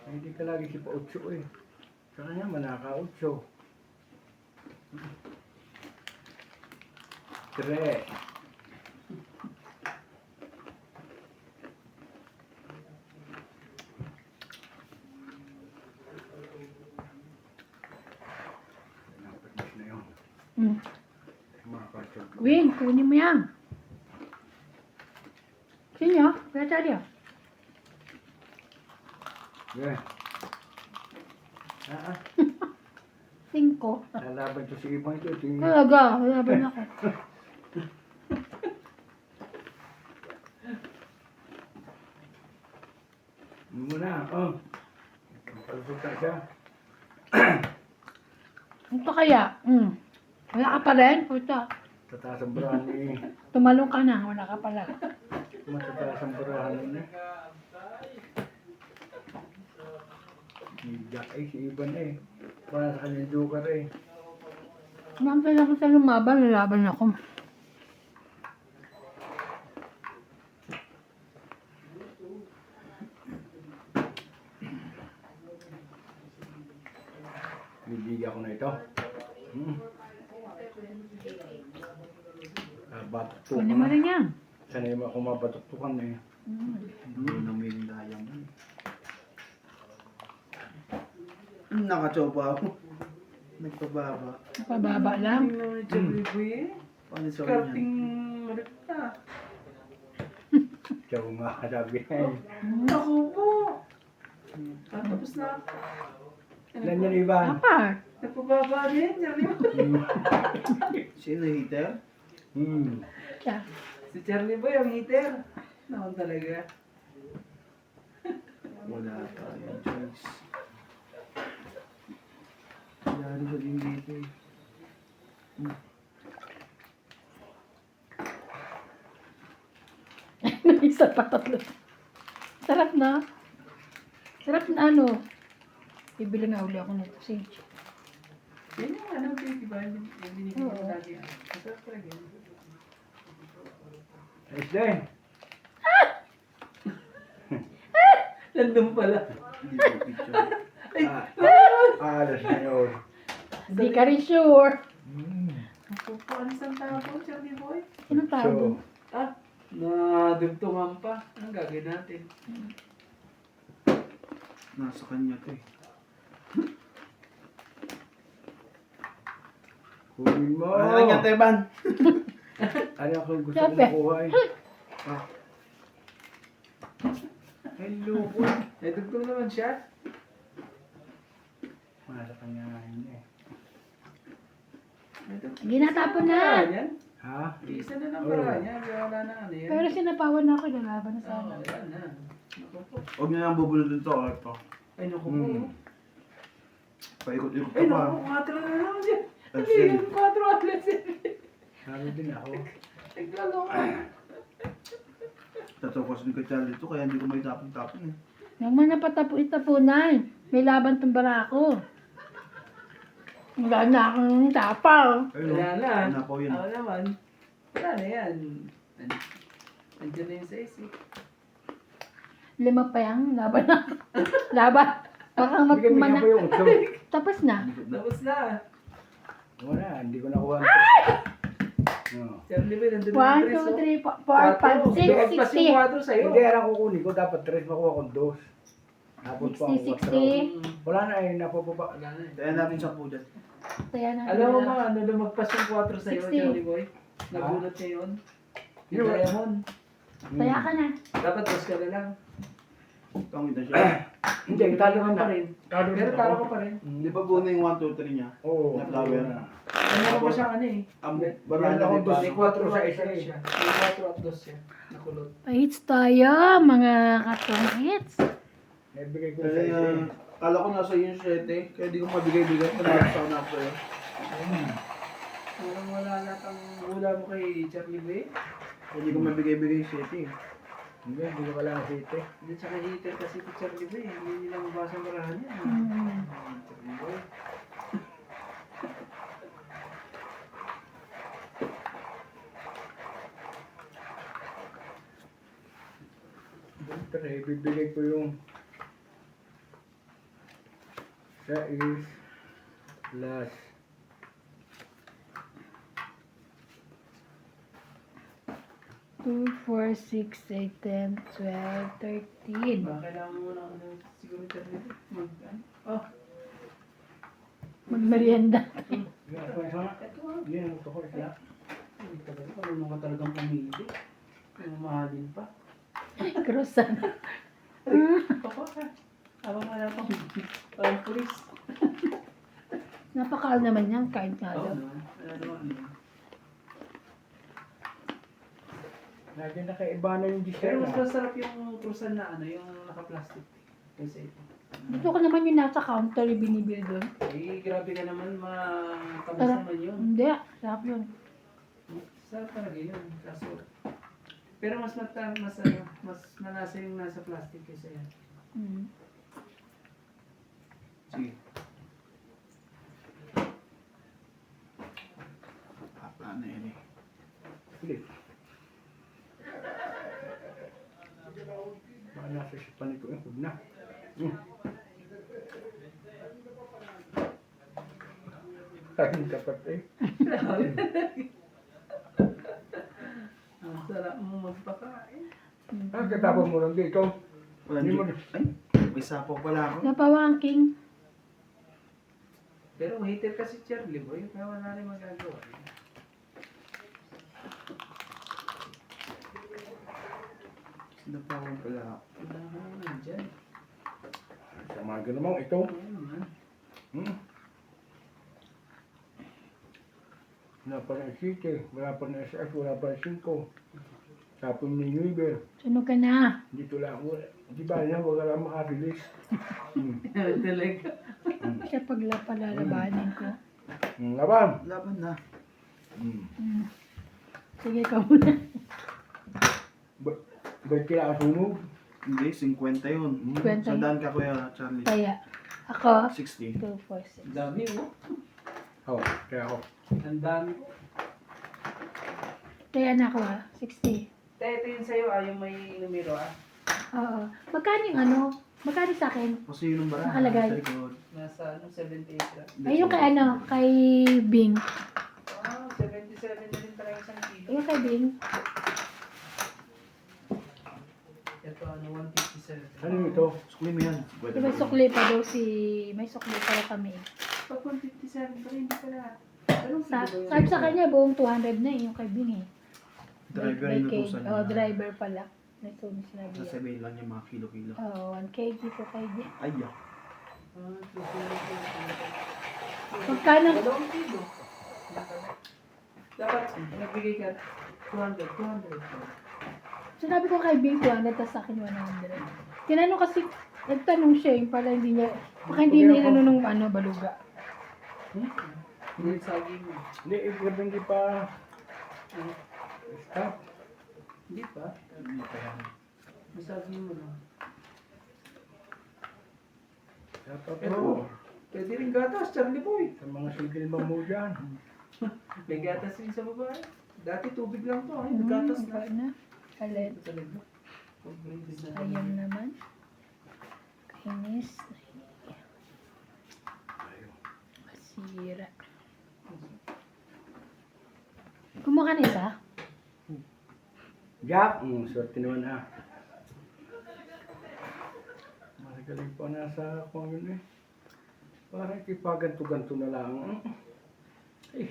Ay, hindi ka lagi si pa-8 eh. Sa kanya, manaka-8. 3. Napanis na yun. Makakasal. Win, kunin mo yan. Sino? Kaya tayo. Yeah. 5. Lalaban to si Ibang ito. Tingin. Talaga, laban ako. Ano muna, oh. Palusutan siya. Ito kaya? Wala ka pa rin? Puta. Tataas ang barahan ni... Tumalong ka na, wala ka pala. Matataas ang barahan ni... Jack ay si Iban eh. Para sa kanyang joker eh. Nampala ko sa lumaban, lalaban ako. Bibigyan ko na ito. Batutukan Kunin mo na. rin yan. Sanay mo ako mabatutukan eh. Hindi na may diamond. Nakachopa ako. Nagpababa. Pababa lang. Tingnan mo yung Charlie eh. Paano sa Karting yan? ulit na. Tiyaw nga sabi niya eh. Ako po. Tapos na. Ilan yan Iban? Apat. Nagpababa din, Charlie. Sino heater? Siya. Si Charlie Boy, ang heater. Naon talaga. Wala tayong choice. Yari sa din dito eh. Isa pa 3. Sarap na. Sarap na ano. Bibili na uli ako nito, Sage. Yan yung ano, di ba? Yung binigyan ko lagi. Masarap talaga yun. Ayos din. Nandun pala. Hindi ko picture. Alas na yun. Hindi ka rin sure. Ako po, ano saan tao, Charlie Boy? Sino tawag? Ah, nadugtungan pa. Anong gagawin natin? Nasa kanya to eh. Kunin mo. Ano nga Teban? Ano ako gusto ko Sabi. makuha eh. Hello boy. Eh, dugtong naman siya. Wala sa kanya nga yun eh. Hindi natapon na. Yan. Ha? Isa na lang para niya. Wala na ano yan. Pero sinapawan na ako, lalaban na sana. Oo, yan na. Naku po. Huwag niyo lang bubulutin to. Ito. Ay, naku po. Paikot-ikot Ay, ka pa. naku, 4 na lang dyan. Ay, Hindi sige. yan, 4 alas. Sabi din ako. Naglalo ka. Tatapasin ko Charlie to kaya hindi ko may tapon-tapon eh. Huwag mo na itapunan. May laban tong barako. Wala na akong tapaw. Ayun. Wala na. Napaw yun. Ako naman. Wala na yan. Nandiyan na yung sa isip. 5 pa yan, laban na. Laban. Parang Bigyan mo magmana. pa yung utso. Tapos na. Tapos na. Wala, hindi ko nakuha ito. No. Charlie Boy, nandun 1, na 2, 3, 4, 5, 6, 60. 4 sa'yo. Hindi, alam ko kunin ko. Dapat 3 makuha kong 2. Napon pa ako 60, 60. Wala na eh, napababa. Wala na eh. Kaya natin siya po dyan. Kaya na. Alam mo ba, ano lumagpas yung 4 sa'yo, 60. Charlie Boy? Nagulat niya yun. Yung Yun. diamond. Kaya ka na. Dapat mas ka na lang. Tangin na siya. Hindi, talo ka na. pa rin. Talo Pero na talo ako. ka pa rin. Di ba buo na yung 1, 2, 3 niya? Oo. Nag-flower. Ano pa siyang ano eh. Ang Meron barada akong di ba? May 4 sa isa siya. May 4 at 2 siya. Nakulot. Hits tayo, mga katong hits. Naibigay ko sa Kaya, isa eh. kala ko nasa iyo yung 7, kaya di ko mabigay-bigay. Malakas ako na ako sa'yo. Walang wala na kang gula mo kay Charlie Boy. Kaya di ko mabigay-bigay yung 7 eh. Hindi ko kailangan site. Hindi tsaka heater kasi ito Charlie Boy. Hindi nila mabasa ang barahan yan. Mm. Charlie Boy. Siyempre, ibibigay ko yung sa is plus 2, 4, 6, 8, 10, 12, 13. Baka kailangan mo muna ano, siguro Charlie Boy. Oh, Magmerienda. ito yan ang gusto ko isa. hindi talaga. Ano ka talagang pumili. Mamahalin pa. Croissant. Ako ka. Habang wala pang parang pulis. Napakaal naman yan. Kain nga Oo daw. naman. Wala naman yun. Lagi nakaiba na yung Pero mas design. masarap yung croissant na ano, yung naka-plastic. Kasi ito. Dito ko naman yung nasa counter yung binibili doon. Eh, grabe ka naman, matamis Sarap. naman yun. Hindi. Sarap yun. Sarap talaga yun. Kaso, pero mas malasa yung nasa plastic kaysa yan. Mm. Sige. Hapa na yun eh. Ulit. Baka nasa sipan ito eh. Huwag na. Kain kapat eh. Ang sarap mo magpakain. Katapos mo lang dito. Wala Hindi nyo. mo- Ay, may sapo pala ako. Napawangking. Pero hater kasi Charlie Boy, kaya wala rin magagawa. Sinapawang pala ako. Wala ka naman dyan. Sama ka naman ito. Ayun naman. Wala pa na 7, wala pa na SS, wala pa na 5. Tapos ni Nuiber. Sunog ka na. Dito lang. Di ba na, wag lang makarilis. Talaga. Siya pagla palalabanin ko. Laban. Laban na. Mm. Sige ka muna. Ba't kila sunog? Hindi, 50 yun. 50. Sandaan ka kuya Charlie. Kaya, ako, 60. 2, 4, 6. Ang dami oh. Oo, kaya ako. Ang dami. Kaya na ako 60. Ito yun sa'yo yung may numero Oo. Magkano yung ano? Magkano sa akin? Kasi yun ang barahan. Nakalagay. Sa likod. Nasa 78 lang. Ay, yung kay ano? Kay Bing. 77 na rin talaga isang kilo. Yung kay Bing. Ito 157. Ano ito? Sukli mo yan. Di ba sukli pa daw si... May sukli pa kami. Pag 157 pa rin, hindi pala. Anong Sabi sa kanya, buong 200 na yung kay Bing eh. Driver May yung keg. nutusan Oh, niya. driver pala. Ito yung sinabi niya. Sasabihin lang yung mga kilo-kilo. Oo, 1 kg ko kay Bing. Ay, ah. Magkano? 2 kilo. Dapat, nagbigay ka 200. Sinabi ko kay Bing 200, tapos sa akin 100. Tinanong kasi, nagtanong siya yung pala hindi niya, baka hindi niya inano nung ano, baluga. Hindi sagi mo. Hindi, hindi pa. Stop. Hindi pa. Hindi pa yan. Masagi mo lang. Dapat Ito. po. Pwede rin gatas, Charlie Boy. Sa mga single mo dyan. May gatas rin sa babae. Dati tubig lang to. Ay, gatas na. na. Kalit. Ito talaga. Upgraded na. Ayun naman. Kainis. Masira. Kumuha ka na isa? Jack! Swerte naman ha. Magaling pa nasa kung yun eh. Parang ipaganto-ganto na lang. Eh.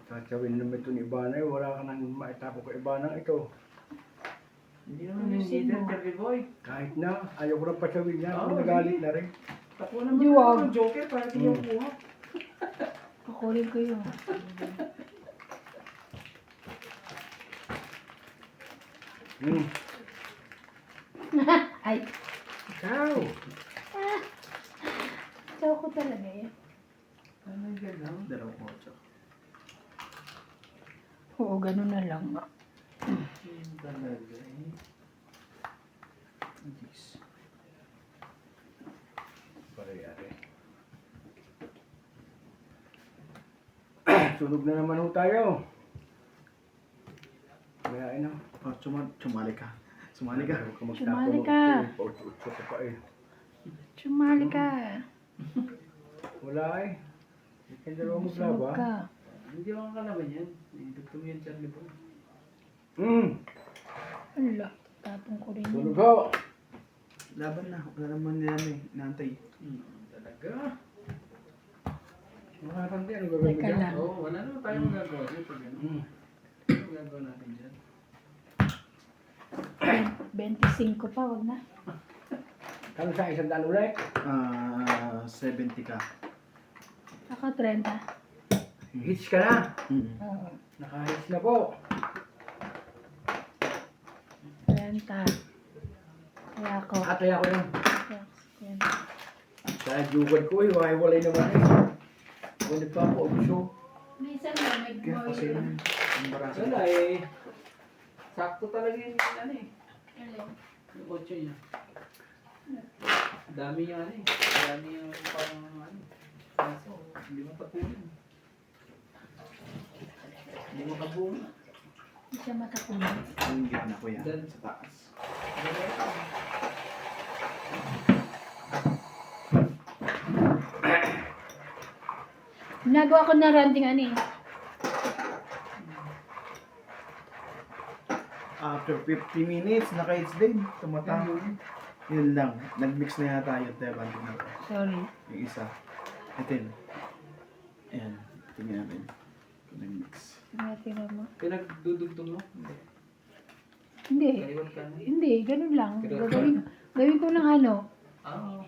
Sasabihin naman ito ni Ibanay, wala ka nang maitapo kay Ibanang ito. Hindi naman yung heater, Charlie Boy. Kahit na, ayaw ko na pasabihin niya, Oo, nagalit na rin. Tapo naman Di wag. yung Joker para di yung kuha. Kukunin ko yun. Ay. Ikaw! Chow ko talaga yan. Ano yung gano'n? Dalawang kotso. Oo, ganun na lang. Talaga eh. Jeez. Pare-are. Sunog na naman ho tayo. Kaya na. Oh, sumali ka. Sumali ka. Sumali ka. Pautso ka pa eh. Sumali ka. Wala eh. Hindi ka dalawa mo Sunog ba? ka. Hindi ako kalaban yan. Dugtong yan, Charlie Boy. Ala, tapong ko rin Sunog yun. ho. Laban na. Wala naman nila inaantay. Talaga. Makakandi, ano gagawin mo Teka dyan? lang. Oo, wala naman tayong magagawa dito. Mm. Ano gagawa natin dyan? 25 pa, wag na. Kano sa isang daan ulit? 70 ka. Ako 30. Hits ka na. Oo. Naka-hits na po. 30. Kaya ako. Atay ako yan. Yan. Sa jugad ko eh, walay naman eh. Kulit pa ako, gusto. Minsan na, may Kaya kasi yun. Ang barasa. Wala eh. Sakto talaga yung ano eh. Yung 8 niya. Dami yung ano eh. Dami yung parang ano. Kaso, hindi mo tapunin. Hindi mo kabuhin. Hindi siya matapunan. Yung gitna ko yan. Dan- Sa taas. Ginagawa ko na ranting ano eh. After 50 minutes, naka-hits din. Tumatang. Yun lang. Nag-mix na yata yun. Tayo banting na. Sorry. Yung isa. Ito yun. Ayan. Tingnan natin. Nag-mix. Tinatira mo. Pinagdudugtong mo? Hindi. Hindi. Kaliwan ka na. Hindi, ganun lang. Pero- Gawin ko ng ano. Ah.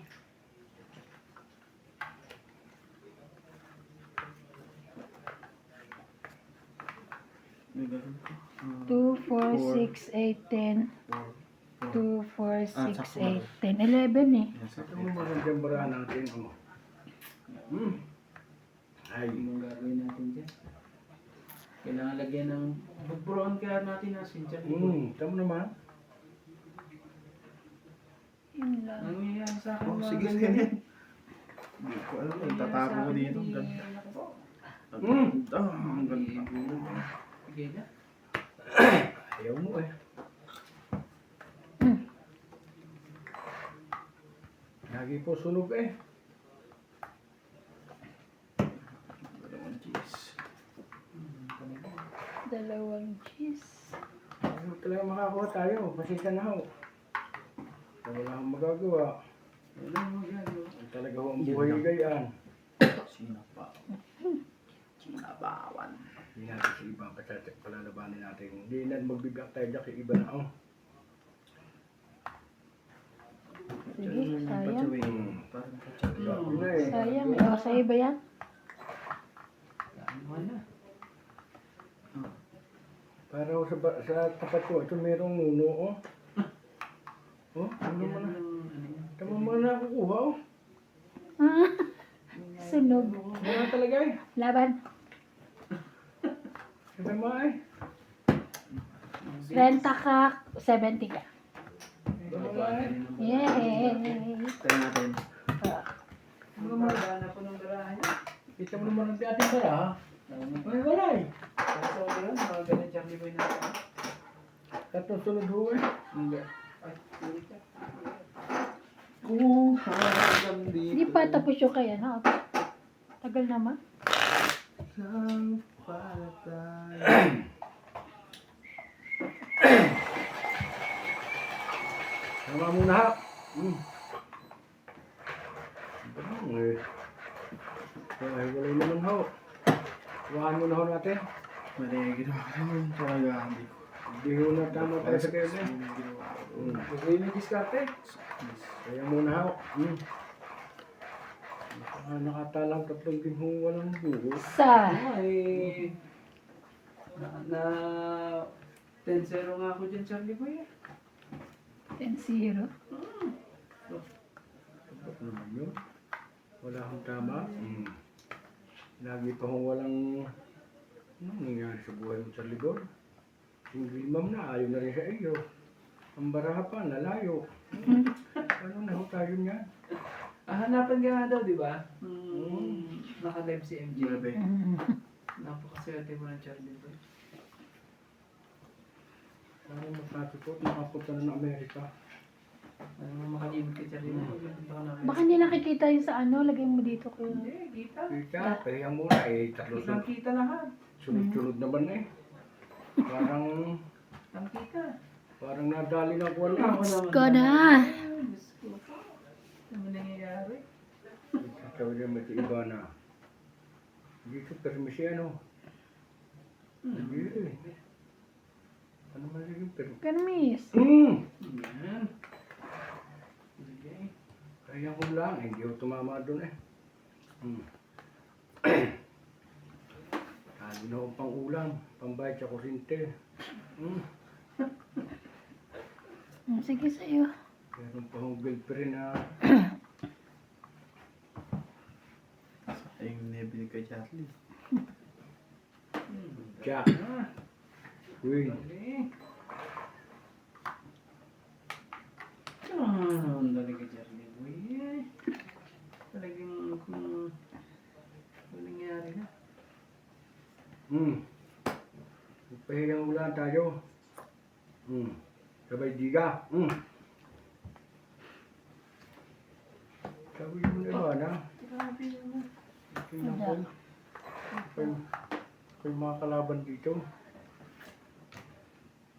May ganun ko. 2, 4, 6, 8, 10. 2, 4, 6, sakto 8, 10. 11 eh. Yes, Ito mo magandang barahan natin. Oh. Ay. Anong gagawin natin dyan? Kailangan lagyan ng... Bubroon kaya natin na sincha. Tama naman. Yun lang. Ang nangyayari sa akin Oh, mga sige, ganyan. sige. Hindi ko alam. Tatapon ko dito. Ang ganda. Ang ganda. Sige na. Ayaw mo eh. Lagi po sunog eh. Dalawang cheese. Dalawang cheese. Ano talaga makakuha tayo? Pasensya na ho. Wala akong magagawa. Wala mo gagawin. Talaga ho ang buhay gayaan. Sinapa. Sinabawan. Hindi natin sa ibang kasatik palalabanin natin. Hindi na magbibigak tayo dyan kay iba na oh. Sige, sayang. Parang patsawin. Sabi na eh. Sayang. O, sa iba yan? Ano na? Para ho sa tapat ko, ito merong nuno oh. Oh, ano mo na? Tama mo na nakukuha oh. Sunog. Wala talaga eh. Laban. Tama eh. 30 ka, 70 ka. Wala eh. Yay! Try natin. Maganda na po ng garahe. Kita mo naman ang ating bara ha. Ay, wala eh. Kaso yun, mga ganun Charlie Boy natin. Tatlong sunod ho eh. Ay, ulit ka. Kung hanggang dito. Hindi pa tapos yung kaya na. Tagal naman. Lang para tayo. Tama muna ha. Eh. Ay, wala naman ho. Huwahan mo na ho natin. Mali yung ginawa ko naman talaga. Hindi ko. Hindi ho na tama tayo sa kayo eh. Yung ginawa ko. Kasi yung diskarte. Kaya muna ho. Nakatalang 3 din ho walang buho. Sa. Ay, na 10-0 nga ako dyan, Charlie Boy. 10-0. Ba't naman yun? Wala akong tama. Lagi pa ho walang Anong nangyari sa buhay mo, Charlie Boy? Single mom na, ayaw na rin sa iyo. Ang baraha pa, nalayo. Ano na ho tayo niyan? Hanapan ka nga daw, di ba? Naka-live si MJ. Grabe. Napakaswerte mo ng Charlie Boy. Ano matapos nakapunta na ng Amerika. Ano mo makalimit kay Charlie Boy? Baka hindi nakikita yung sa ano, lagay mo dito ko. Hindi, kita. Kita, pahinga muna eh. Kita lahat. Sunod-sunod naman eh. Parang Kita. nadali na ko lang. Ko na. Diyos ko po. Ano nangyayari? Sabi niya may iba na. Dito permisi ano. Hindi eh. Ano man yung permisi? Kermis. Yan. Okay. Kaya ko lang, hindi ako tumama doon eh. Talo na akong pang ulam, pambayad sa kuryente. Sige sa'yo. Meron pa akong girlfriend na Yung nabili kay Charlie. Jack. Uy, Okay. Ang dali kay Charlie Boy. Talagang kung nangyari na. Pahingang ulan tayo. Sabay diga. Sabi mo na ba na? Grabe naman. Tingnan ko. Yung mga kalaban dito.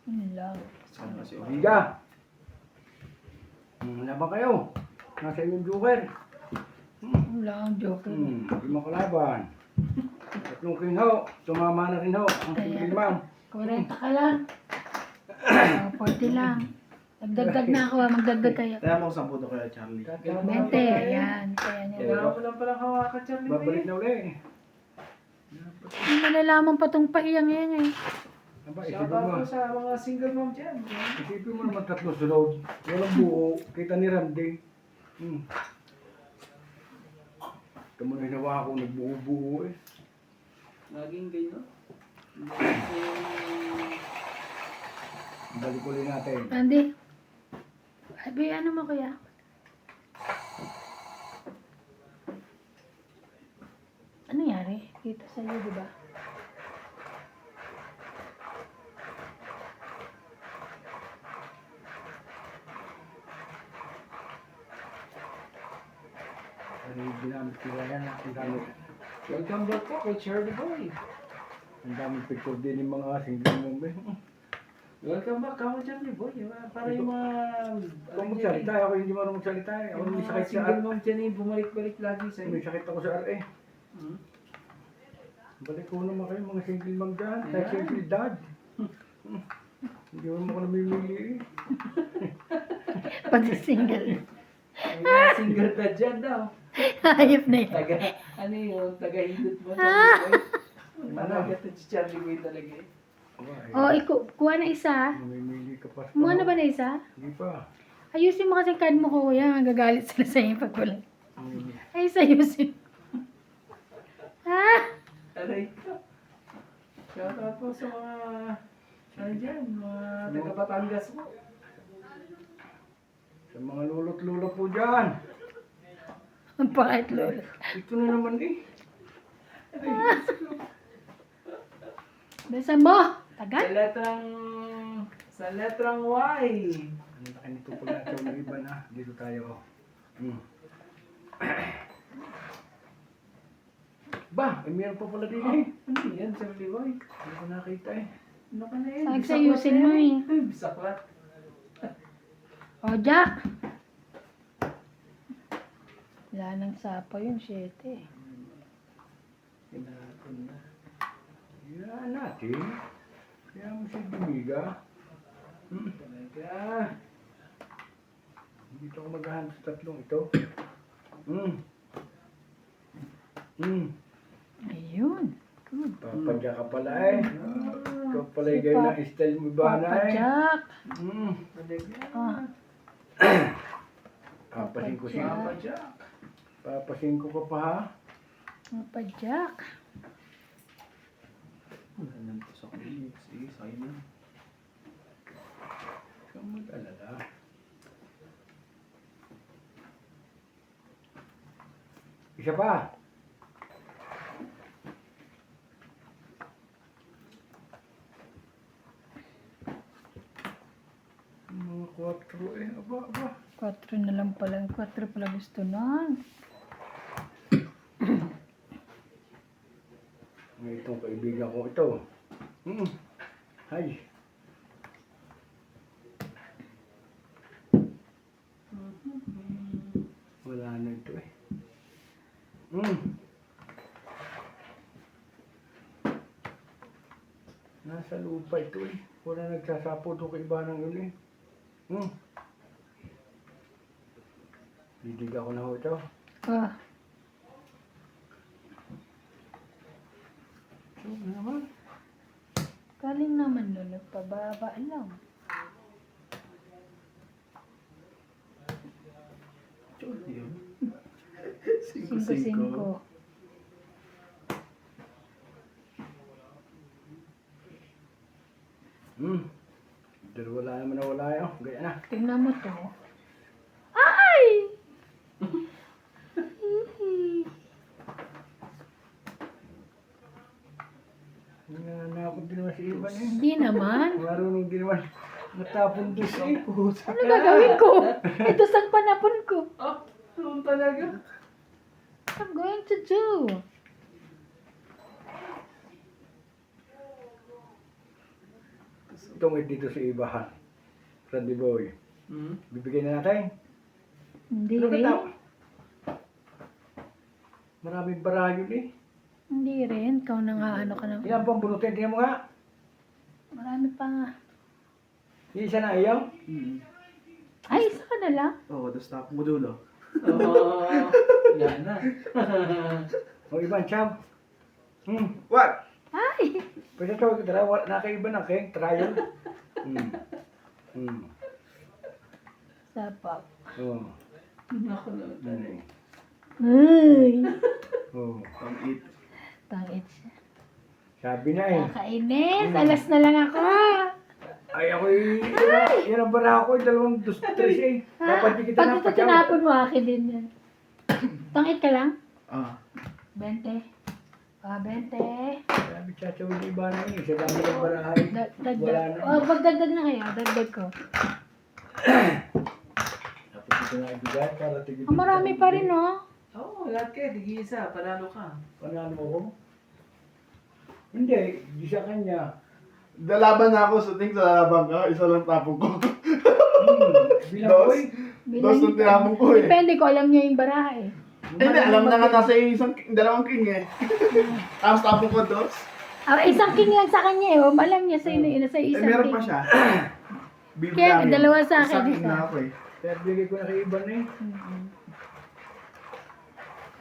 Yun lang. Sama si Omi. Diga! Laban kayo. Nasa inyong joker. Wala akong joker. Hindi makalaban. Tatlong kinhaw. Tumama na rin ho. Ang single ma'am. 40 ka lang. 40 lang. Nagdagdag na ako, magdagdag kayo. Kaya mo 10 to kaya Charlie. 20, ayan. Kaya niya. Kailangan mo lang palang hawakan Charlie Boy. Babalik na ulit. Hindi malalaman pa tong paiyang yan eh. Aba, Shout isipin out mo. po sa mga single mom dyan. Isipin mo naman tatlo sunod. Walang buo. Kita ni Randy. Ito mo hinawa ko, nagbuo-buo eh. Laging ganyan. Balik ulit natin. Randy. Abi, ano mo kaya? Ano nangyari? Dito sa'yo, di ba? Ano yung ginamit ko yan? Ang dami. Welcome back po kay Charlie Boy. Ang daming picture din yung mga single mom eh. Welcome back kamo Charlie Boy. Para yung mga... Kung magsalita, ako hindi marunong magsalita eh. Ako Yung may mga sakit sa single mom dyan eh, bumalik-balik lagi sa'yo. May sakit ako sa RA. Balik ko naman kayo mga single mom dyan. Kahit Yan. single dad. Hindi mo ako namimili eh. Pag single. May mga single dad dyan daw. Hayop na yan. Ano yun? Taga-hindot mo Charlie Boy. Malagat na si Charlie Boy talaga eh. O, kuha na isa. Namimili ka pa. Kumuha na ba na isa? Hindi pa. Ayusin mo kasi yung card mo, kuya. Gagalit sila sa'yo pag wala. Ay, ayusin. Ha? Aray ka. Shout out po sa mga... Ano dyan? Mga taga-Batangas po. Sa mga lulot-lulot po dyan. Ang pangit, lolo. Ito na naman eh. Besa mo. Sa Tagal. letrang Y. Ang laki nito pag nataw ng iba na. Dito tayo. Ba, eh, meron pa pala din eh. Ano yan, Charlie Boy? Hindi ko nakita eh. Ano ka na yan? Sagsayusin mo eh. Bisaklat. O, Jack. Wala nang sapa yun, 7. Pinakon na. Yan natin. Kaya mo si Dumiga. Talaga. Dito ako maghahanap sa tatlong ito. Ayun. Good. Papadya ka pala eh. Ikaw pala yung gaya ng style mo ba na Papa eh. Jack. Talaga. Ah, Papasin ko siya. Papa Jack. Papasin ko ka pa ha. Papa Jack. Wala nang sa kulit. Sige, sa'yo na. Huwag kang mag-alala. Isa pa. Mga 4 eh. Aba. 4 na lang pala. 4 pala gusto nun. Itong kaibigan ko ito. Hay. Wala na ito eh. Nasa lupa ito eh. Wala nagsasapo ito kay iba ng yun eh. Didig ako na ho ito. Ah, Ito naman. galing naman nun. Nagpababa lang. Yun. 5-5. Dahil wala naman na wala yun. Gaya na. Tingnan mo to. Ay! Nanakot din naman si Ivan eh. Hindi naman. Marunong din naman. Natapon din siya eh. Ano gagawin ko? Ito saan panapon ko? Doon talaga. What I'm going to do? Tungit dito si Ibahan. Randy Boy. Bibigyan na natin. Hindi Ano rin. ka Maraming barayo eh. Hindi rin. Ikaw na nga ano ka na. Ilan pang bunutin? Tingnan mo nga. Marami pa nga. Yung isa na ayaw. Ay, isa ka na lang. Oo, tapos tapos mo dulo. Oo. Yan na. O Ivan, Cham. What? Ay! Pwede ito, dalawa, nakaiba na kay trial. Sapaw. Oh. Naku na talaga. Ay! Oh. Come eat. Tangit siya. Sabi na eh. Kakainis! Alas na lang ako! Ay, ako'y, yan ang bara ako, 2, 3 eh. Dapat di kita Pag ito napachaw. tinapon mo, akin din yan. Tangit ka lang? Ah. 20. 20. Sabi, chachaw di ba na yun, sa dami ng barahay. Wala Dagdag. na. Oh, magdagdag na kayo. Dagdag ko. Dapat dito na ibigay para tigil. Marami pa rin, oh. Oo, lahat kayo. Tig-isa. Panalo ka. Panalo ko? Hindi, di sa kanya. Lalaban na ako sa ting sa lalaban ka. Isa lang tapong ko. Bilang Dos. ko eh. Dos ang tinapong ko eh. Depende ko, alam niyo yung baraha eh. Hindi, alam na nga nasa isang dalawang king eh. Tapos tapong ko dos. Ah, isang king lang sa kanya eh. Oh, alam niya sa sa Eh, isang meron king. pa siya. Kaya, dalawa sa akin, Isang king isa. na ako eh. Kaya bigay ko na kay Iban eh.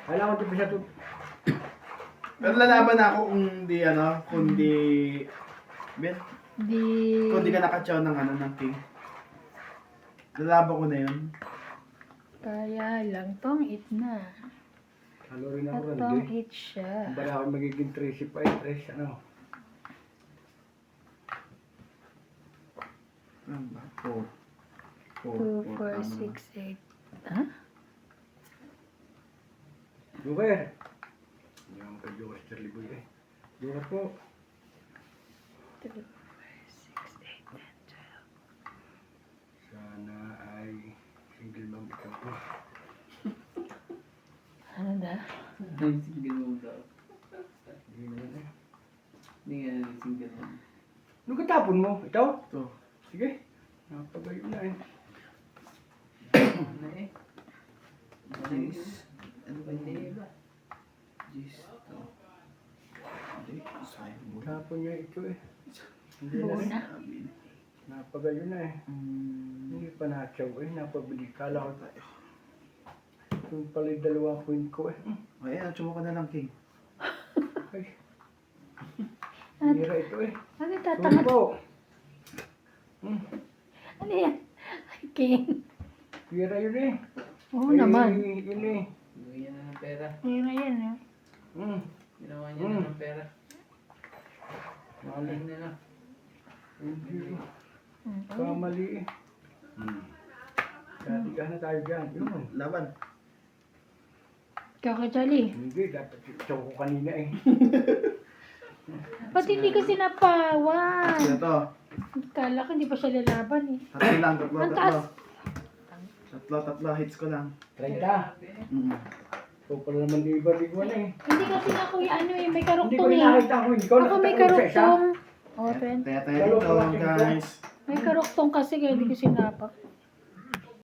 Alam ko siya to. Pero lalaban na ako kung di ano, kung di... Ben, kung di ka nakachaw ng ano, ng king. Lalaban ko na yun. Kaya lang, tong it na. Ano rin ako rin, Tong di. it siya. Kung bala ako magiging 3 pa eh, 3 ano. Ano ba? 4. 2, 4, 6, 8. Ha? Joker. Yung kay Joker Sterling Boy eh. Joker po. 3, 4, 6, 8, 12. Sana ay single mom ikaw po. Ano da? Ay, single mom daw. Hindi naman eh. Hindi nga single mom. Ano katapon mo? Ito? Ito. Sige. Napagayo na eh. Ano eh? Jeez. Ano ba Hindi yun? ba? Jeez. Ito. Hindi. Sayang mo. Tapon niya ito eh. Hindi na Buo rin. na. Napagayo na eh. Hindi pa natsaw eh. Napabili. Kala ko tayo. Yung pala yung 2 coin ko eh. Ayan, atsumo ka na lang, king. Ay. Hira ito eh. Ano Sorry tatangat? po. Ano yan? Ay, king. Hira yun eh. Oo Ay, naman. Yun eh. Bigyan na ng pera. Ayun na yan eh. Ginawa niya na ng pera. Mali. Ayun na lang. Hindi. Hmm. Kamali eh. Dati na tayo dyan. Yun. Laban. Ikaw ka, Jolly. Hindi, dapat ito ko kanina eh. Ba't hindi ka sinapawan? Sino to? Kala ko hindi pa siya lalaban eh. Tatlo lang, tatlo, Ang taas. tatlo. Tatlo, hits ko lang. 30. Mm. Ito pala naman di ba di ko na eh. Hindi kasi na kuya ano eh, may Hindi ko karuktong rin eh. nakita ko. Hindi ko Ako may nakita ko sa isa. karuktong. Oh, 20. Tayo dito, guys. May karuktong kasi kaya hindi ko sinapak.